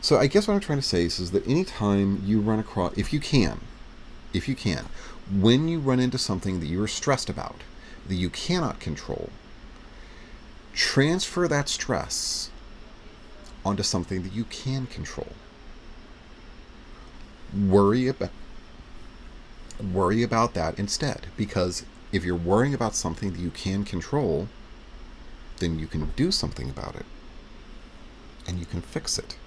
So I guess what I'm trying to say is that anytime you run across, if you can, when you run into something that you're stressed about, that you cannot control, transfer that stress onto something that you can control. Worry about that instead, because if you're worrying about something that you can control, then you can do something about it and you can fix it.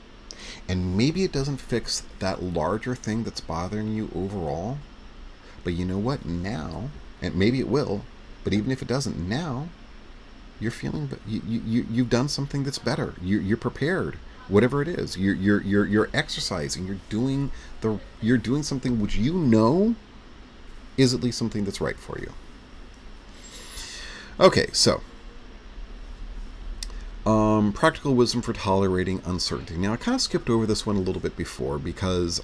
And maybe it doesn't fix that larger thing that's bothering you overall, but you know what, now, and maybe it will, but even if it doesn't, now you're feeling, you've done something that's better. You're prepared. Whatever it is, you're exercising. You're doing something which is at least something that's right for you. Okay, so practical wisdom for tolerating uncertainty. Now, I kind of skipped over this one a little bit before because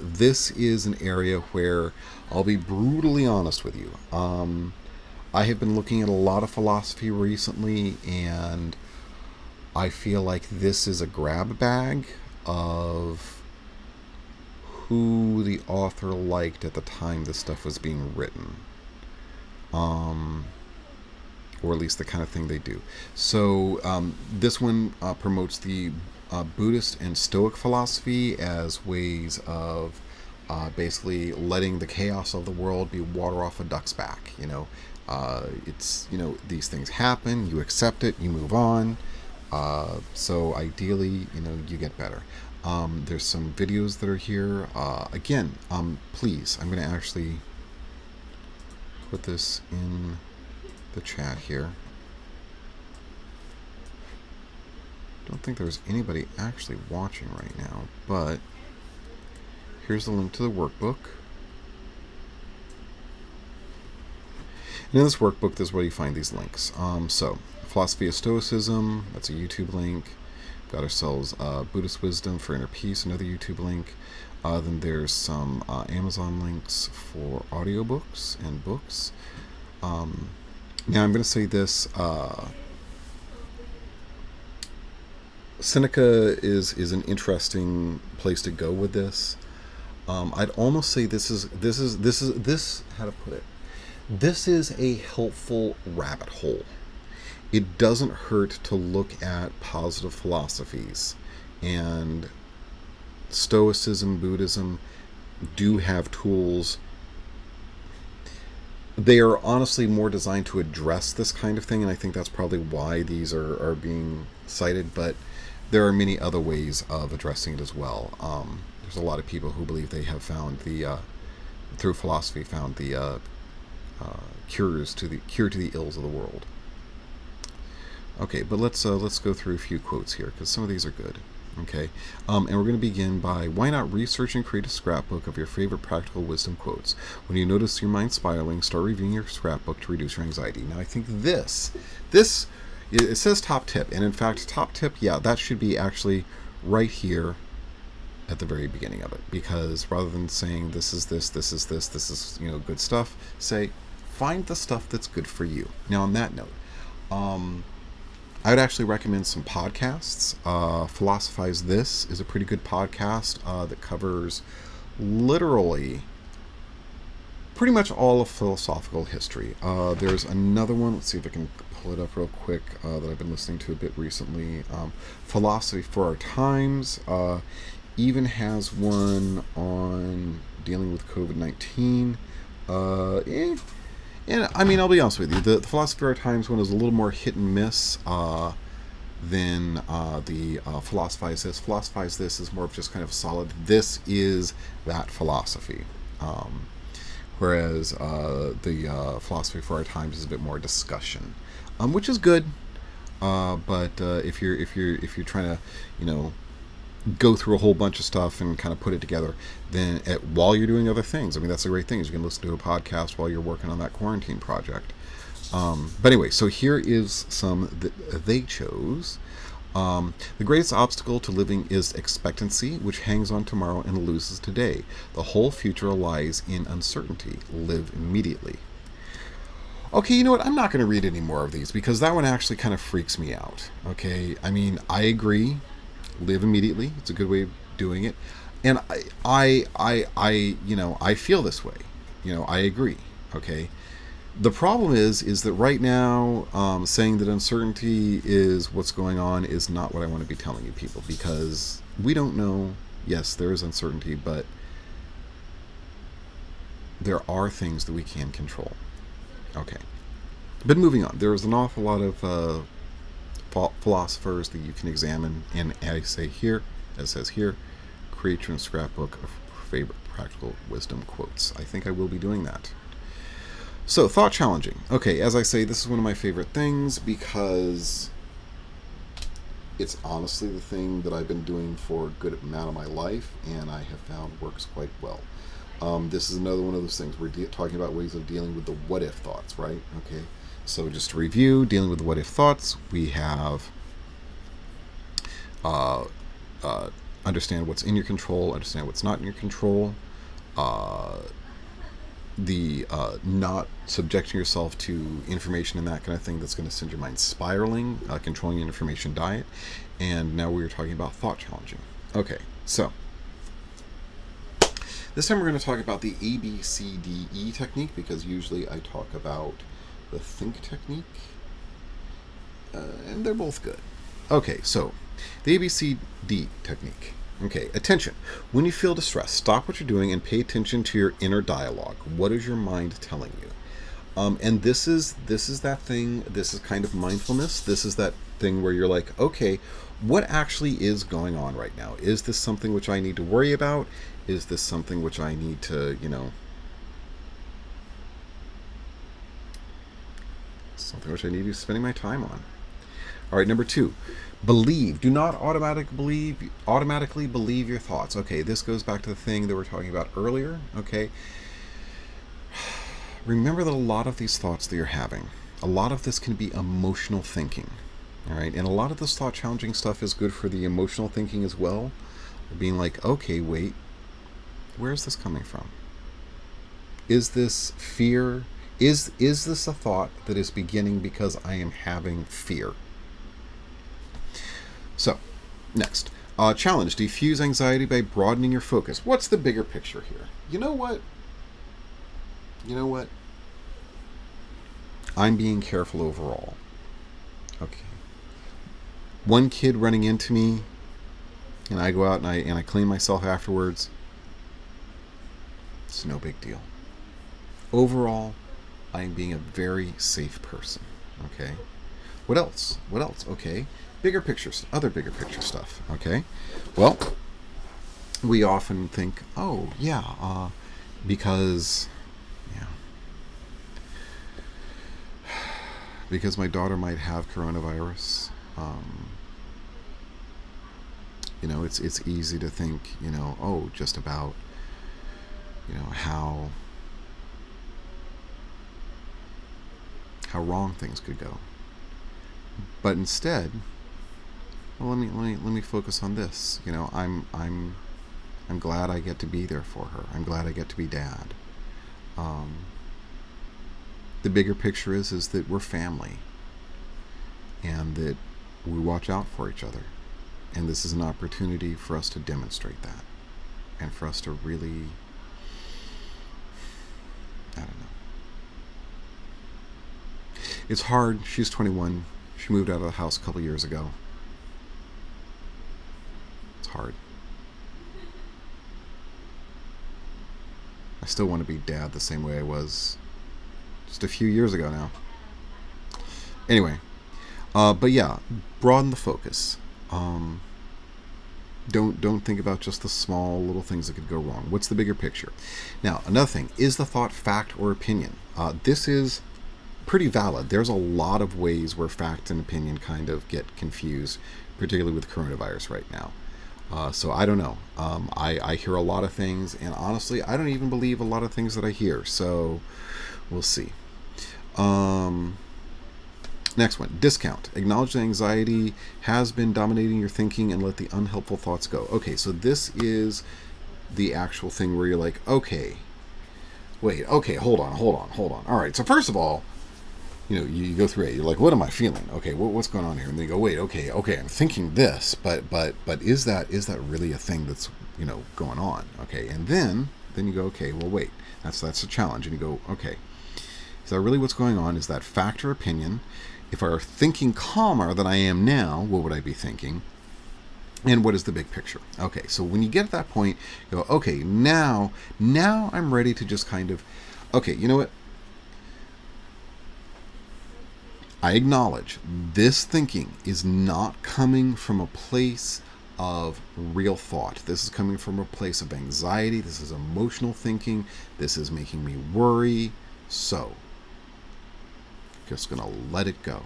this is an area where I'll be brutally honest with you. I have been looking at a lot of philosophy recently, and I feel like this is a grab bag of who the author liked at the time this stuff was being written. Or at least the kind of thing they do. So this one promotes the Buddhist and Stoic philosophy as ways of basically letting the chaos of the world be water off a duck's back. It's, these things happen, you accept it, you move on. So ideally, you get better. There's some videos that are here. Again, please, I'm going to actually put this in the chat here. Don't think there's anybody actually watching right now, but here's the link to the workbook. And in this workbook, this is where you find these links. So, Philosophy of Stoicism, that's a YouTube link. Got ourselves Buddhist Wisdom for Inner Peace, another YouTube link. Then there's some Amazon links for audiobooks and books. Now, I'm going to say this. Seneca is an interesting place to go with this. I'd almost say this is how to put it. This is a helpful rabbit hole. It doesn't hurt to look at positive philosophies, and Stoicism, Buddhism do have tools. They are honestly more designed to address this kind of thing, and I think that's probably why these are being cited, but there are many other ways of addressing it as well. There's a lot of people who believe they have found through philosophy, found the cure to the ills of the world. Okay, but let's go through a few quotes here, because some of these are good. Okay, and we're going to begin by, why not research and create a scrapbook of your favorite practical wisdom quotes? When you notice your mind spiraling, start reviewing your scrapbook to reduce your anxiety. Now, I think this it says top tip, and in fact, top tip, yeah, that should be actually right here at the very beginning of it, because rather than saying this is good stuff, say find the stuff that's good for you. Now, on that note, I would actually recommend some podcasts. Philosophize This is a pretty good podcast that covers literally pretty much all of philosophical history. There's another one, let's see if I can pull it up real quick, that I've been listening to a bit recently. Philosophy for Our Times even has one on dealing with COVID-19. And I mean, I'll be honest with you, the Philosophy of Our Times one is a little more hit and miss than the Philosophize This. Philosophize This is more of just kind of solid, this is that philosophy. Whereas the Philosophy for Our Times is a bit more discussion, which is good. But if you're trying to, go through a whole bunch of stuff and kind of put it together, then while you're doing other things, I mean, that's the great thing, is you can listen to a podcast while you're working on that quarantine project. But anyway, so here is some that they chose. The greatest obstacle to living is expectancy, which hangs on tomorrow and loses today. The whole future lies in uncertainty. Live immediately. Okay, you know what? I'm not going to read any more of these, because that one actually kind of freaks me out. Okay, I mean, I agree. Live immediately. It's a good way of doing it. And I feel this way. I agree. Okay. The problem is that right now, saying that uncertainty is what's going on is not what I want to be telling you people, because we don't know. Yes, there is uncertainty, but there are things that we can control. Okay. But moving on, there's an awful lot of philosophers that you can examine, and as it says here, create your own scrapbook of favorite practical wisdom quotes. I think I will be doing that. So, thought challenging. Okay, as I say, this is one of my favorite things, because it's honestly the thing that I've been doing for a good amount of my life, and I have found works quite well. This is another one of those things. We're talking about ways of dealing with the what if thoughts, right? Okay. So just to review, dealing with the what if thoughts, we have understand what's in your control, understand what's not in your control, not subjecting yourself to information and that kind of thing that's going to send your mind spiraling, controlling your information diet, and now we're talking about thought challenging. Okay, so this time we're going to talk about the ABCDE technique, because usually I talk about the think technique, and they're both good. Okay, so the ABCD technique. Okay, attention. When you feel distressed, stop what you're doing and pay attention to your inner dialogue. What is your mind telling you? And this is that thing. This is kind of mindfulness. This is that thing where you're like, okay, what actually is going on right now? Is this something which I need to worry about? Is this something which I need to, something which I need to be spending my time on? All right, number 2, believe. Do not automatically believe your thoughts. Okay, this goes back to the thing that we were talking about earlier. Okay, remember that a lot of these thoughts that you're having, a lot of this can be emotional thinking. All right, and a lot of this thought challenging stuff is good for the emotional thinking as well. Being like, okay, wait, where's this coming from? Is this fear? Is this a thought that is beginning because I am having fear? So, next. Challenge. Diffuse anxiety by broadening your focus. What's the bigger picture here? You know what? I'm being careful overall. Okay. One kid running into me, and I go out and I clean myself afterwards. It's no big deal. Overall, I am being a very safe person. Okay. What else? Okay. Bigger pictures, other bigger picture stuff. Okay. Well, we often think, oh yeah, because my daughter might have coronavirus. It's easy to think, oh, just about, how wrong things could go. But instead, well, let me focus on this. I'm glad I get to be there for her. I'm glad I get to be dad. The bigger picture is that we're family, and that we watch out for each other. And this is an opportunity for us to demonstrate that, and for us to really, I don't know. It's hard. She's 21. She moved out of the house a couple years ago. It's hard. I still want to be dad the same way I was just a few years ago now. Anyway, but yeah, broaden the focus. Don't think about just the small little things that could go wrong. What's the bigger picture? Now, another thing, is the thought fact or opinion? This is pretty valid. There's a lot of ways where fact and opinion kind of get confused, particularly with coronavirus right now. So I don't know. I hear a lot of things, and honestly, I don't even believe a lot of things that I hear. So we'll see. Next one, discount. Acknowledge that anxiety has been dominating your thinking and let the unhelpful thoughts go. Okay, so this is the actual thing where you're like, okay, wait, okay, hold on. All right, so first of all, you go through it. You're like, what am I feeling? Okay, what's going on here? And then you go, wait, okay, I'm thinking this, but is that really a thing that's going on? Okay, and then you go, okay, well, wait, that's a challenge, and you go, okay, is that really what's going on? Is that fact or opinion? If I were thinking calmer than I am now, what would I be thinking? And what is the big picture? Okay, so when you get to that point, you go, okay, now I'm ready to just kind of, okay, you know what? I acknowledge this thinking is not coming from a place of real thought. This is coming from a place of anxiety. This is emotional thinking. This is making me worry. So, just gonna let it go.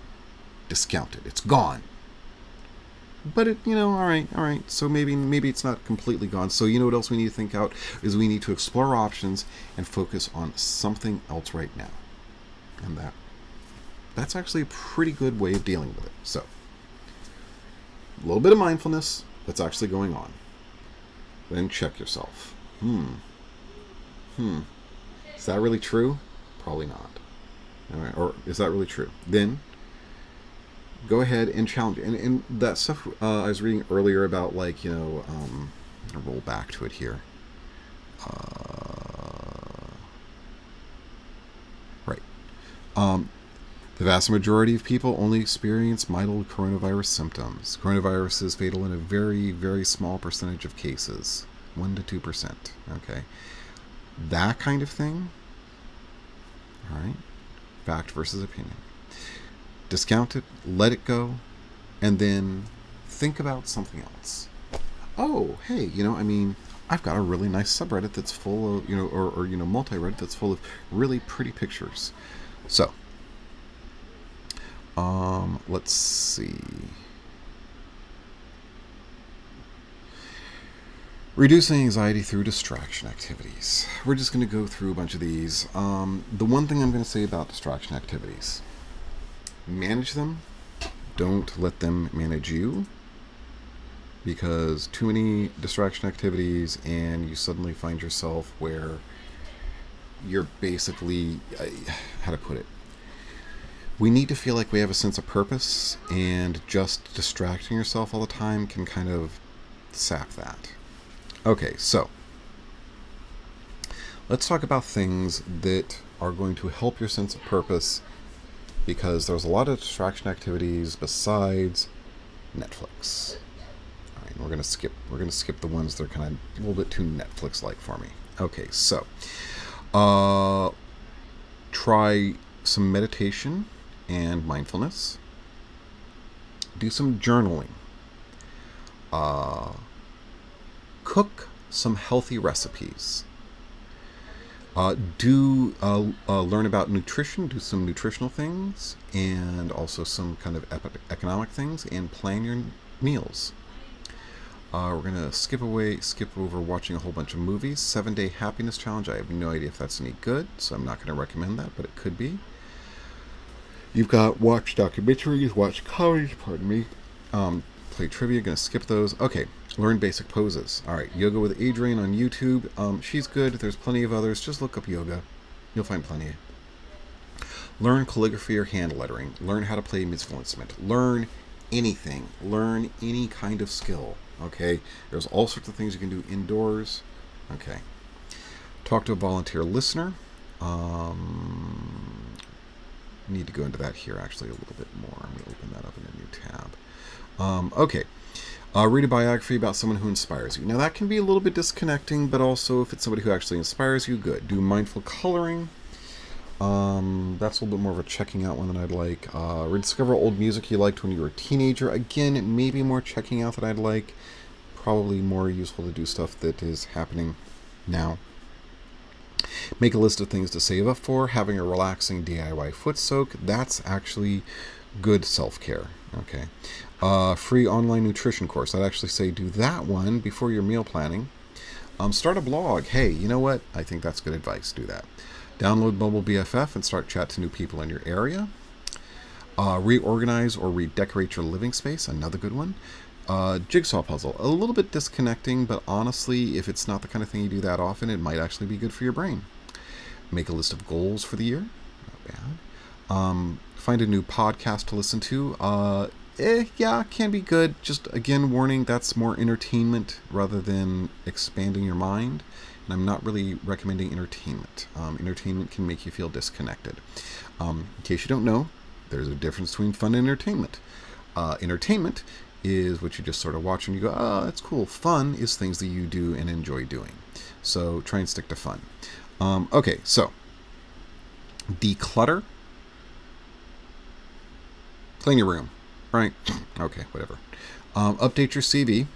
Discount it. It's gone. But it, all right. So maybe it's not completely gone. So what else we need to think out is we need to explore options and focus on something else right now. And that's actually a pretty good way of dealing with it. So, a little bit of mindfulness that's actually going on. Then check yourself. Is that really true? Probably not. All right, or is that really true? Then go ahead and challenge. And that stuff I was reading earlier about, like, I'll roll back to it here. Right. The vast majority of people only experience mild coronavirus symptoms. Coronavirus is fatal in a very, very small percentage of cases, 1 to 2%. Okay, that kind of thing. All right. fact versus opinion. Discount it, let it go, and then think about something else. Oh, hey, I've got a really nice subreddit that's full of, or multi-reddit that's full of really pretty pictures. So, let's see. Reducing anxiety through distraction activities. We're just going to go through a bunch of these. The one thing I'm going to say about distraction activities: manage them. Don't let them manage you. Because too many distraction activities and you suddenly find yourself where you're basically, how to put it, we need to feel like we have a sense of purpose, and just distracting yourself all the time can kind of sap that. Okay, so let's talk about things that are going to help your sense of purpose, because there's a lot of distraction activities besides Netflix. All right, we're gonna skip the ones that are kind of a little bit too Netflix-like for me. Okay, so try some meditation and mindfulness. Do some journaling. Cook some healthy recipes. Learn about nutrition, do some nutritional things, and also some kind of economic things, and plan your meals. We're going to skip over watching a whole bunch of movies. 7-Day Happiness Challenge. I have no idea if that's any good, so I'm not going to recommend that, but it could be. You've got watch documentaries, watch comedies, play trivia. Going to skip those. Okay, learn basic poses. All right, Yoga with Adrienne on YouTube. She's good. There's plenty of others. Just look up yoga. You'll find plenty. Learn calligraphy or hand lettering. Learn how to play a musical instrument. Learn anything. Learn any kind of skill. Okay, there's all sorts of things you can do indoors. Okay, talk to a volunteer listener. Need to go into that here actually a little bit more. I'm going to open that up in a new tab. Okay, read a biography about someone who inspires you. Now that can be a little bit disconnecting, but also if it's somebody who actually inspires you, good. Do mindful coloring. That's a little bit more of a checking out one than I'd like. Rediscover old music you liked when you were a teenager. Again, maybe more checking out than I'd like. Probably more useful to do stuff that is happening now. Make a list of things to save up for. Having a relaxing DIY foot soak. That's actually good self-care. Okay. Free online nutrition course. I'd actually say do that one before your meal planning. Start a blog. Hey, you know what? I think that's good advice. Do that. Download Mobile BFF and start chat to new people in your area. Reorganize or redecorate your living space. Another good one. Jigsaw puzzle. A little bit disconnecting, but honestly, if it's not the kind of thing you do that often, it might actually be good for your brain. Make a list of goals for the year. Not bad. Find a new podcast to listen to. Yeah, can be good. Just, again, warning, that's more entertainment rather than expanding your mind. And I'm not really recommending entertainment. Entertainment can make you feel disconnected. In case you don't know, there's a difference between fun and entertainment. Entertainment is what you just sort of watch and you go, oh, that's cool. Fun is things that you do and enjoy doing. So try and stick to fun. Okay, so declutter. Clean your room, right? Okay, whatever. Update your CV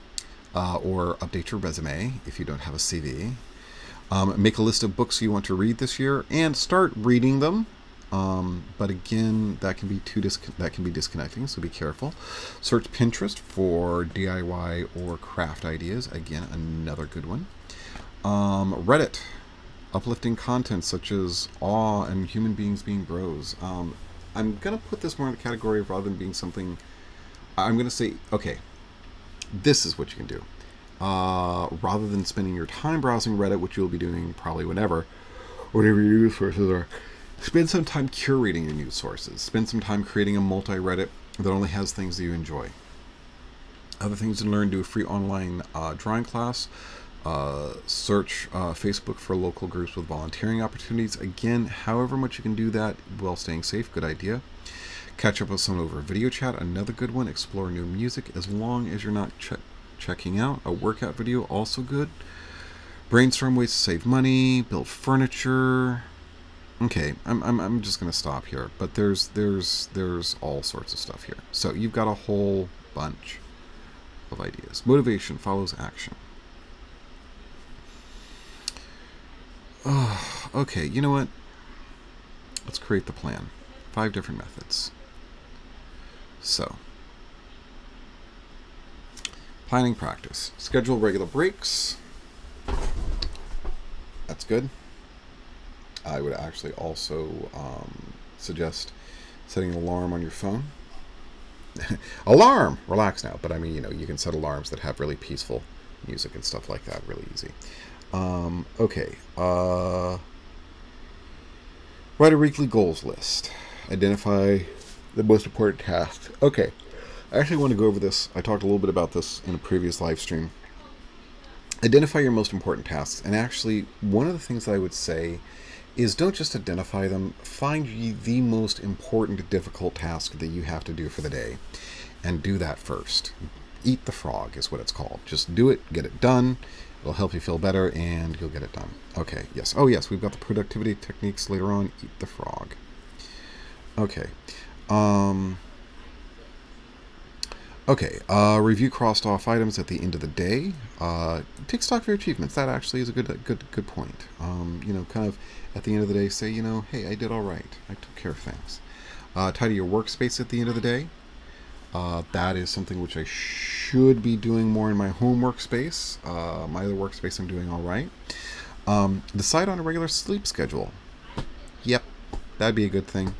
or update your resume if you don't have a CV. Make a list of books you want to read this year and start reading them. But again, that can be disconnecting, so be careful. Search Pinterest for DIY or craft ideas. Again, another good one. Reddit, uplifting content such as awe and human beings being bros. I'm gonna put this more in the category of rather than being something. I'm gonna say, okay, this is what you can do. Rather than spending your time browsing Reddit, which you'll be doing probably whatever your news sources are. Spend some time curating your news sources. Spend some time creating a multi-Reddit that only has things that you enjoy. Other things to learn, do a free online drawing class. Search Facebook for local groups with volunteering opportunities. Again, however much you can do that while staying safe, good idea. Catch up with someone over video chat, another good one. Explore new music as long as you're not checking out. A workout video, also good. Brainstorm ways to save money. Build furniture. Okay, I'm just gonna stop here. But there's all sorts of stuff here. So you've got a whole bunch of ideas. Motivation follows action. Oh, okay, you know what? Let's create the plan. 5 different methods. So, planning practice. Schedule regular breaks. That's good. I would actually also suggest setting an alarm on your phone. Alarm! Relax now. But I mean, you can set alarms that have really peaceful music and stuff like that. Really easy. Okay. Write a weekly goals list. Identify the most important tasks. Okay. I actually want to go over this. I talked a little bit about this in a previous live stream. Identify your most important tasks. And actually, one of the things that I would say is don't just identify them. Find the most important, difficult task that you have to do for the day. And do that first. Eat the frog is what it's called. Just do it, get it done. It'll help you feel better, and you'll get it done. Okay, yes. Oh, yes, we've got the productivity techniques later on. Eat the frog. Okay. Review crossed off items at the end of the day. Take stock of your achievements. That actually is a good point. Kind of at the end of the day, say, hey, I did all right. I took care of things. Tidy your workspace at the end of the day. That is something which I should be doing more in my home workspace. My other workspace, I'm doing all right. Decide on a regular sleep schedule. Yep, that'd be a good thing.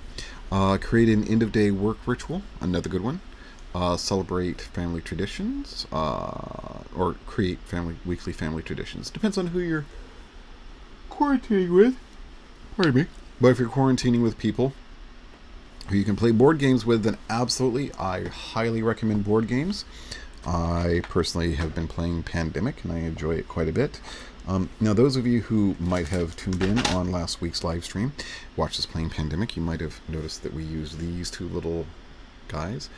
Create an end-of-day work ritual. Another good one. Celebrate family traditions, or create weekly family traditions. Depends on who you're quarantining with. Pardon me. But if you're quarantining with people who you can play board games with, then absolutely, I highly recommend board games. I personally have been playing Pandemic, and I enjoy it quite a bit. Now, those of you who might have tuned in on last week's live stream, watched us playing Pandemic, you might have noticed that we used these 2 little guys.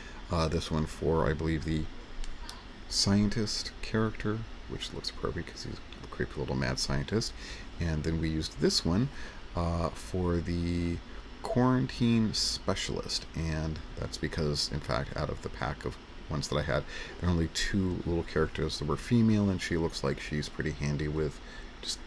This one for, I believe, the scientist character, which looks appropriate because he's a creepy little mad scientist. And then we used this one for the quarantine specialist, and that's because, in fact, out of the pack of ones that I had, there are only 2 little characters that were female, and she looks like she's pretty handy with just,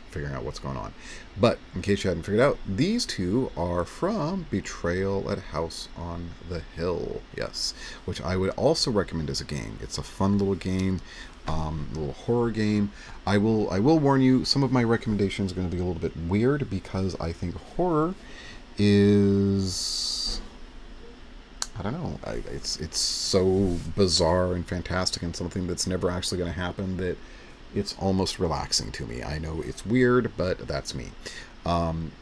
figuring out what's going on. But in case you hadn't figured out, these 2 are from Betrayal at House on the Hill, yes, which I would also recommend as a game. It's a fun little game, a little horror game. I will warn you, some of my recommendations are going to be a little bit weird because I think horror is, I don't know, it's so bizarre and fantastic and something that's never actually going to happen that it's almost relaxing to me. I know it's weird, but that's me.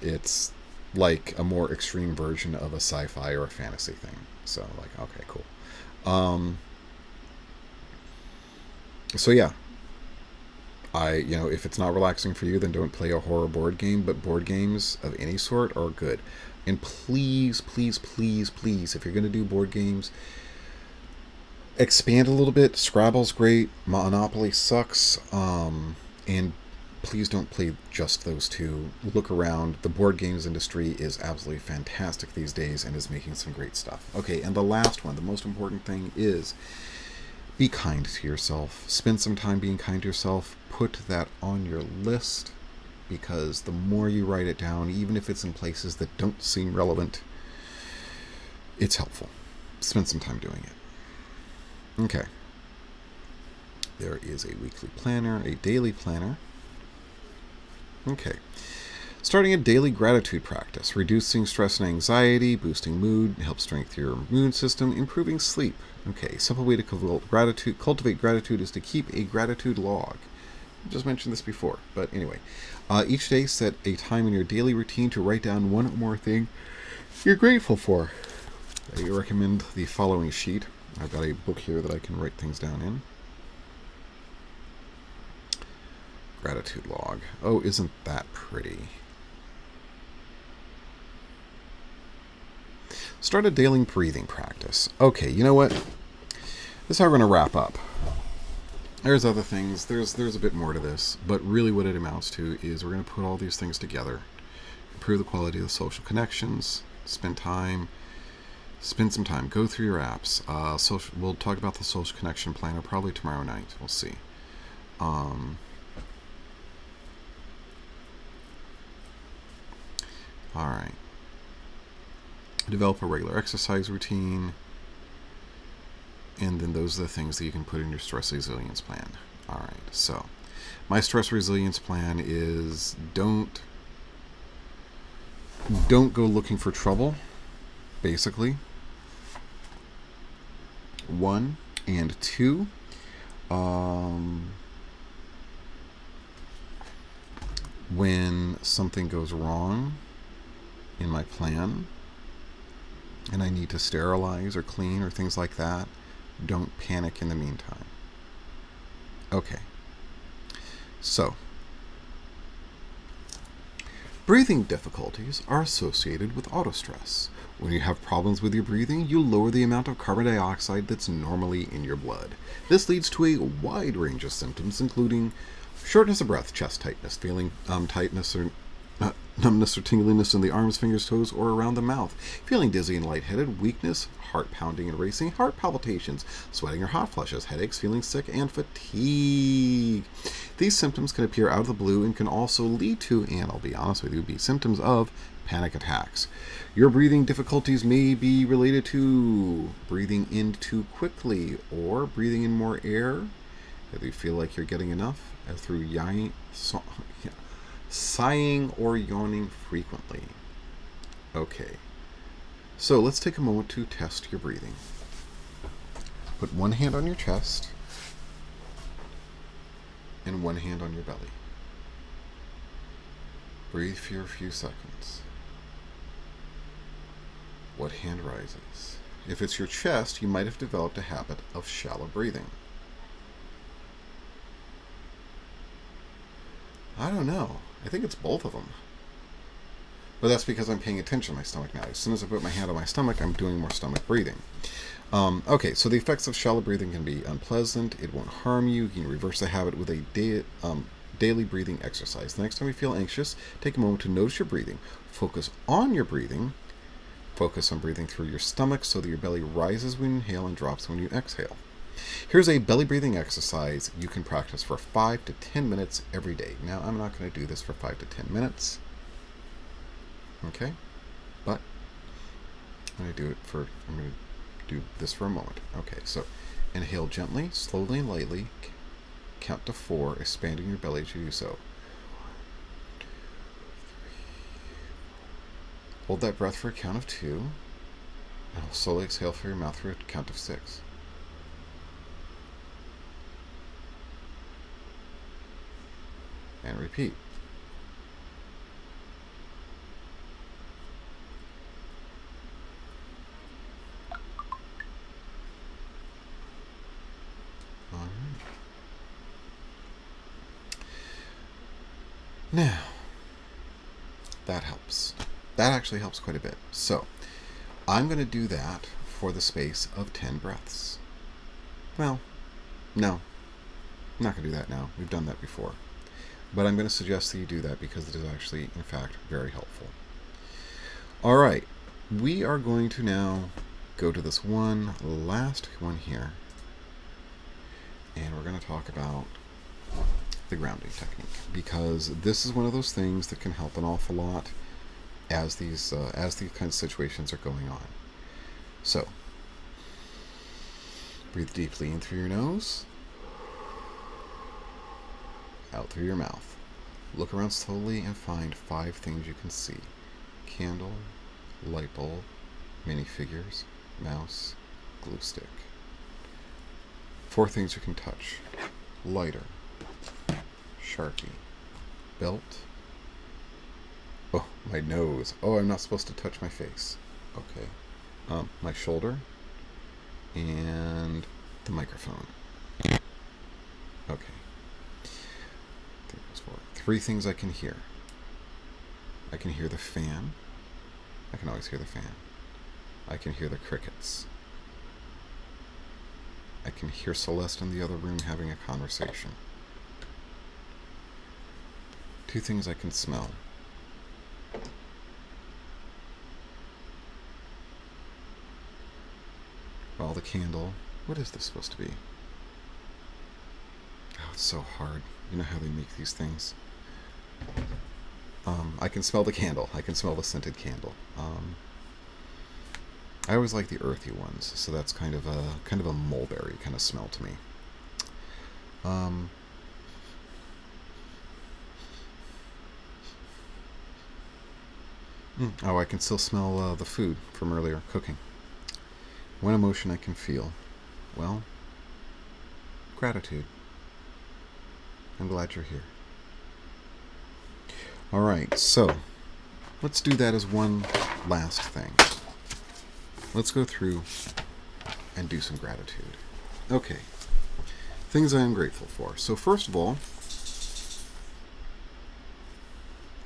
It's like a more extreme version of a sci-fi or a fantasy thing. So, okay, cool. So yeah, if it's not relaxing for you, then don't play a horror board game, but board games of any sort are good. And please, please, please, please, if you're going to do board games, expand a little bit. Scrabble's great. Monopoly sucks. And please don't play just those 2. Look around. The board games industry is absolutely fantastic these days and is making some great stuff. Okay, and the last one, the most important thing is be kind to yourself. Spend some time being kind to yourself. Put that on your list, because the more you write it down, even if it's in places that don't seem relevant, it's helpful. Spend some time doing it. Okay. There is a weekly planner, a daily planner. Okay. Starting a daily gratitude practice. Reducing stress and anxiety, boosting mood, helps strengthen your immune system, improving sleep. Okay. Simple way to cultivate gratitude is to keep a gratitude log. I just mentioned this before, but anyway. Each day, set a time in your daily routine to write down one or more thing you're grateful for. I recommend the following sheet. I've got a book here that I can write things down in. Gratitude log. Oh, isn't that pretty? Start a daily breathing practice. Okay, you know what? This is how we're going to wrap up. There's other things. There's a bit more to this, but really what it amounts to is we're going to put all these things together, improve the quality of the social connections. Spend some time. Go through your apps. We'll talk about the social connection planner probably tomorrow night. We'll see. All right. Develop a regular exercise routine. And then those are the things that you can put in your stress resilience plan. All right. So my stress resilience plan is don't go looking for trouble, basically. 1 and 2. When something goes wrong in my plan and I need to sterilize or clean or things like that, don't panic in the meantime. Okay. So, breathing difficulties are associated with autostress. When you have problems with your breathing, you lower the amount of carbon dioxide that's normally in your blood. This leads to a wide range of symptoms, including shortness of breath, chest tightness, feeling tightness or numbness or tingliness in the arms, fingers, toes, or around the mouth, feeling dizzy and lightheaded, weakness, heart pounding and racing, heart palpitations, sweating or hot flushes, headaches, feeling sick, and fatigue. These symptoms can appear out of the blue and can also lead to, and I'll be honest with you, be symptoms of panic attacks. Your breathing difficulties may be related to breathing in too quickly or breathing in more air. If you feel like you're getting enough, through sighing or yawning frequently. Okay, so let's take a moment to test your breathing. Put one hand on your chest and one hand on your belly. Breathe for a few seconds. What hand rises? If it's your chest, you might have developed a habit of shallow breathing. I don't know. I think it's both of them. But that's because I'm paying attention to my stomach now. As soon as I put my hand on my stomach, I'm doing more stomach breathing. Okay, so the effects of shallow breathing can be unpleasant. It won't harm you. You can reverse the habit with a daily breathing exercise. The next time you feel anxious, take a moment to notice your breathing. Focus on your breathing. Focus on breathing through your stomach so that your belly rises when you inhale and drops when you exhale. Here's a belly breathing exercise you can practice for 5 to 10 minutes every day. Now, I'm not going to do this for 5 to 10 minutes. Okay? But I'm going to do this for a moment. Okay, so inhale gently, slowly and lightly. Count to 4, expanding your belly as you do so. Hold that breath for a count of 2. And slowly exhale through your mouth for a count of 6. And repeat. All right. Now, that helps. That actually helps quite a bit. So, I'm going to do that for the space of 10 breaths. Well, no. I'm not going to do that now. We've done that before. But I'm going to suggest that you do that because it is actually, in fact, very helpful. All right. We are going to now go to this one last one here. And we're going to talk about the grounding technique. Because this is one of those things that can help an awful lot as these kinds of situations are going on. So, breathe deeply in through your nose. Out through your mouth. Look around slowly and find 5 things you can see. Candle, light bulb, minifigures, mouse, glue stick. 4 things you can touch. Lighter, Sharpie, belt. Oh, my nose. Oh, I'm not supposed to touch my face. Okay. My shoulder and the microphone. Okay. 3 things I can hear. I can hear the fan. I can always hear the fan. I can hear the crickets. I can hear Celeste in the other room having a conversation. 2 things I can smell. smell the candle. What is this supposed to be? Oh, it's so hard. You know how they make these things. I can smell the candle. I can smell the scented candle. I always like the earthy ones, so that's kind of a mulberry kind of smell to me. Oh, I can still smell the food from earlier cooking. One emotion I can feel. Well, gratitude. I'm glad you're here. All right, so let's do that as one last thing. Let's go through and do some gratitude. Okay, things I am grateful for. So first of all,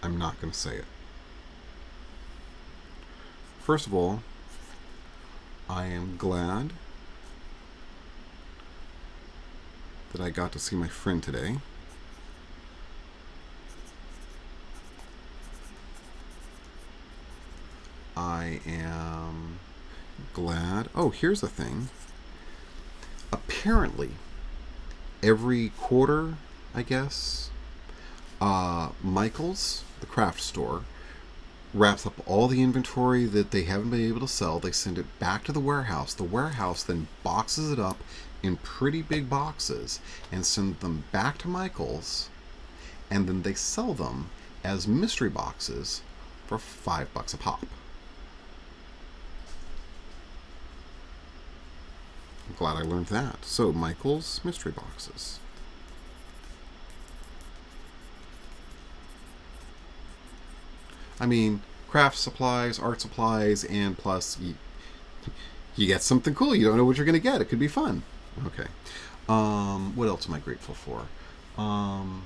I'm not going to say it. First of all, I am glad that I got to see my friend today. I am glad. Oh, here's the thing. Apparently, every quarter, I guess, Michael's, the craft store, wraps up all the inventory that they haven't been able to sell. They send it back to the warehouse. The warehouse then boxes it up in pretty big boxes and send them back to Michael's, and then they sell them as mystery boxes for $5 a pop. I'm glad I learned that. So, Michael's mystery boxes. I mean, craft supplies, art supplies, and plus you get something cool. You don't know what you're going to get. It could be fun. Okay. What else am I grateful for? Oh,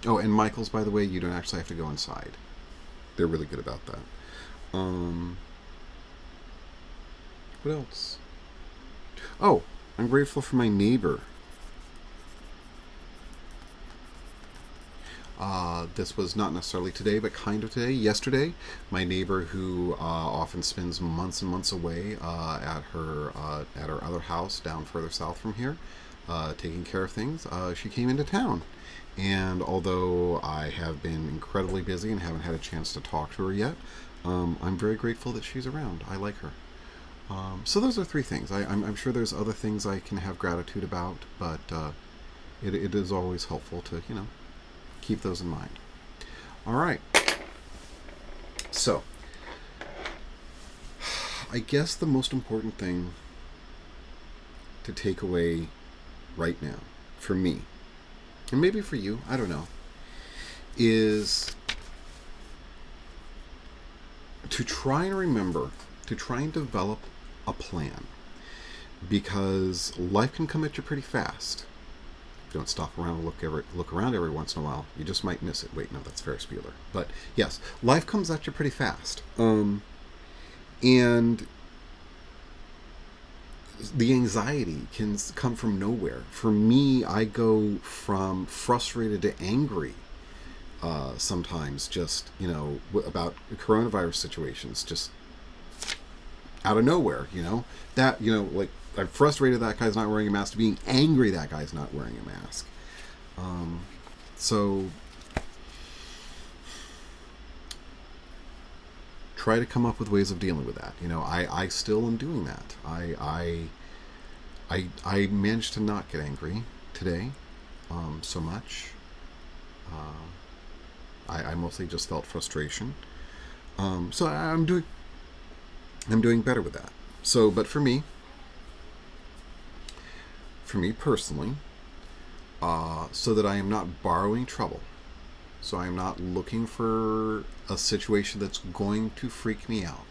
and Michael's, by the way, you don't actually have to go inside. They're really good about that. What else? Oh, I'm grateful for my neighbor. This was not necessarily today, but kind of today. Yesterday, my neighbor who often spends months and months away at her other house down further south from here, taking care of things, she came into town. And although I have been incredibly busy and haven't had a chance to talk to her yet, I'm very grateful that she's around. I like her. So those are three things. I'm sure there's other things I can have gratitude about, but it is always helpful to, keep those in mind. All right. So, I guess the most important thing to take away right now, for me, and maybe for you, I don't know, is to try and remember, to try and develop a plan, because life can come at you pretty fast. If you don't stop around and look around every once in a while, you just might miss it. Wait, no, that's Ferris Bueller. But yes, life comes at you pretty fast. And the anxiety can come from nowhere. For me, I go from frustrated to angry sometimes, just, about coronavirus situations, just out of nowhere, that, like, I'm frustrated that guy's not wearing a mask to being angry that guy's not wearing a mask. So try to come up with ways of dealing with that. I still am doing that. I managed to not get angry today so much. I mostly just felt frustration. So I'm doing better with that. So, but for me personally, so that I am not borrowing trouble, so I am not looking for a situation that's going to freak me out.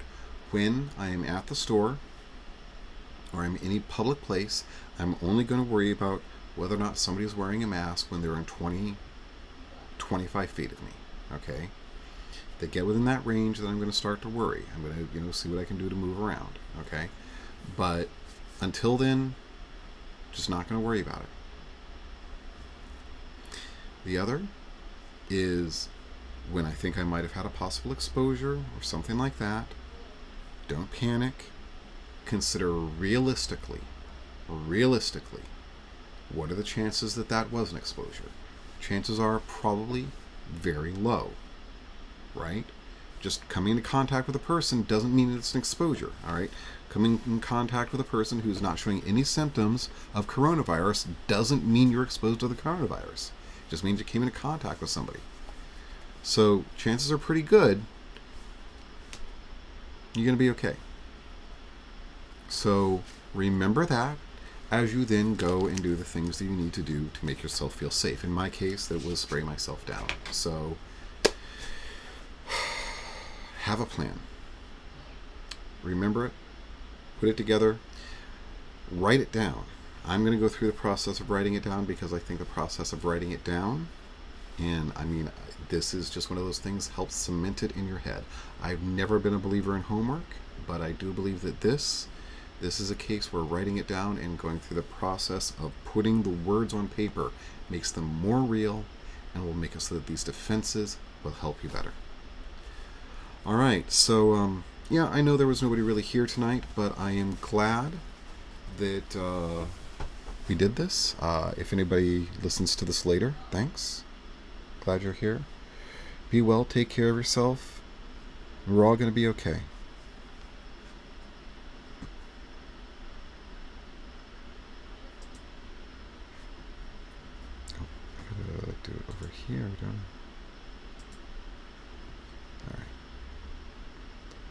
When I am at the store or I'm in any public place, I'm only going to worry about whether or not somebody is wearing a mask when they're in 25 feet of me. Okay? They get within that range, then I'm going to start to worry. I'm going to, see what I can do to move around. Okay? But until then, just not going to worry about it. The other is when I think I might have had a possible exposure or something like that, don't panic. Consider realistically, what are the chances that that was an exposure? Chances are probably very low, right? Just coming into contact with a person doesn't mean it's an exposure, all right? Coming in contact with a person who's not showing any symptoms of coronavirus doesn't mean you're exposed to the coronavirus. It just means you came into contact with somebody. So chances are pretty good you're going to be okay. So remember that as you then go and do the things that you need to do to make yourself feel safe. In my case, that was spray myself down. So have a plan. Remember it. Put it together. Write it down. I'm going to go through the process of writing it down because I think the process of writing it down, and I mean, this is just one of those things, helps cement it in your head. I've never been a believer in homework, but I do believe that this is a case where writing it down and going through the process of putting the words on paper makes them more real and will make it so that these defenses will help you better. All right, so yeah, I know there was nobody really here tonight, but I am glad that we did this. If anybody listens to this later, thanks. Glad you're here. Be well, take care of yourself. We're all going to be okay. Oh, I gotta do it over here. All right.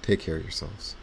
Take care of yourselves.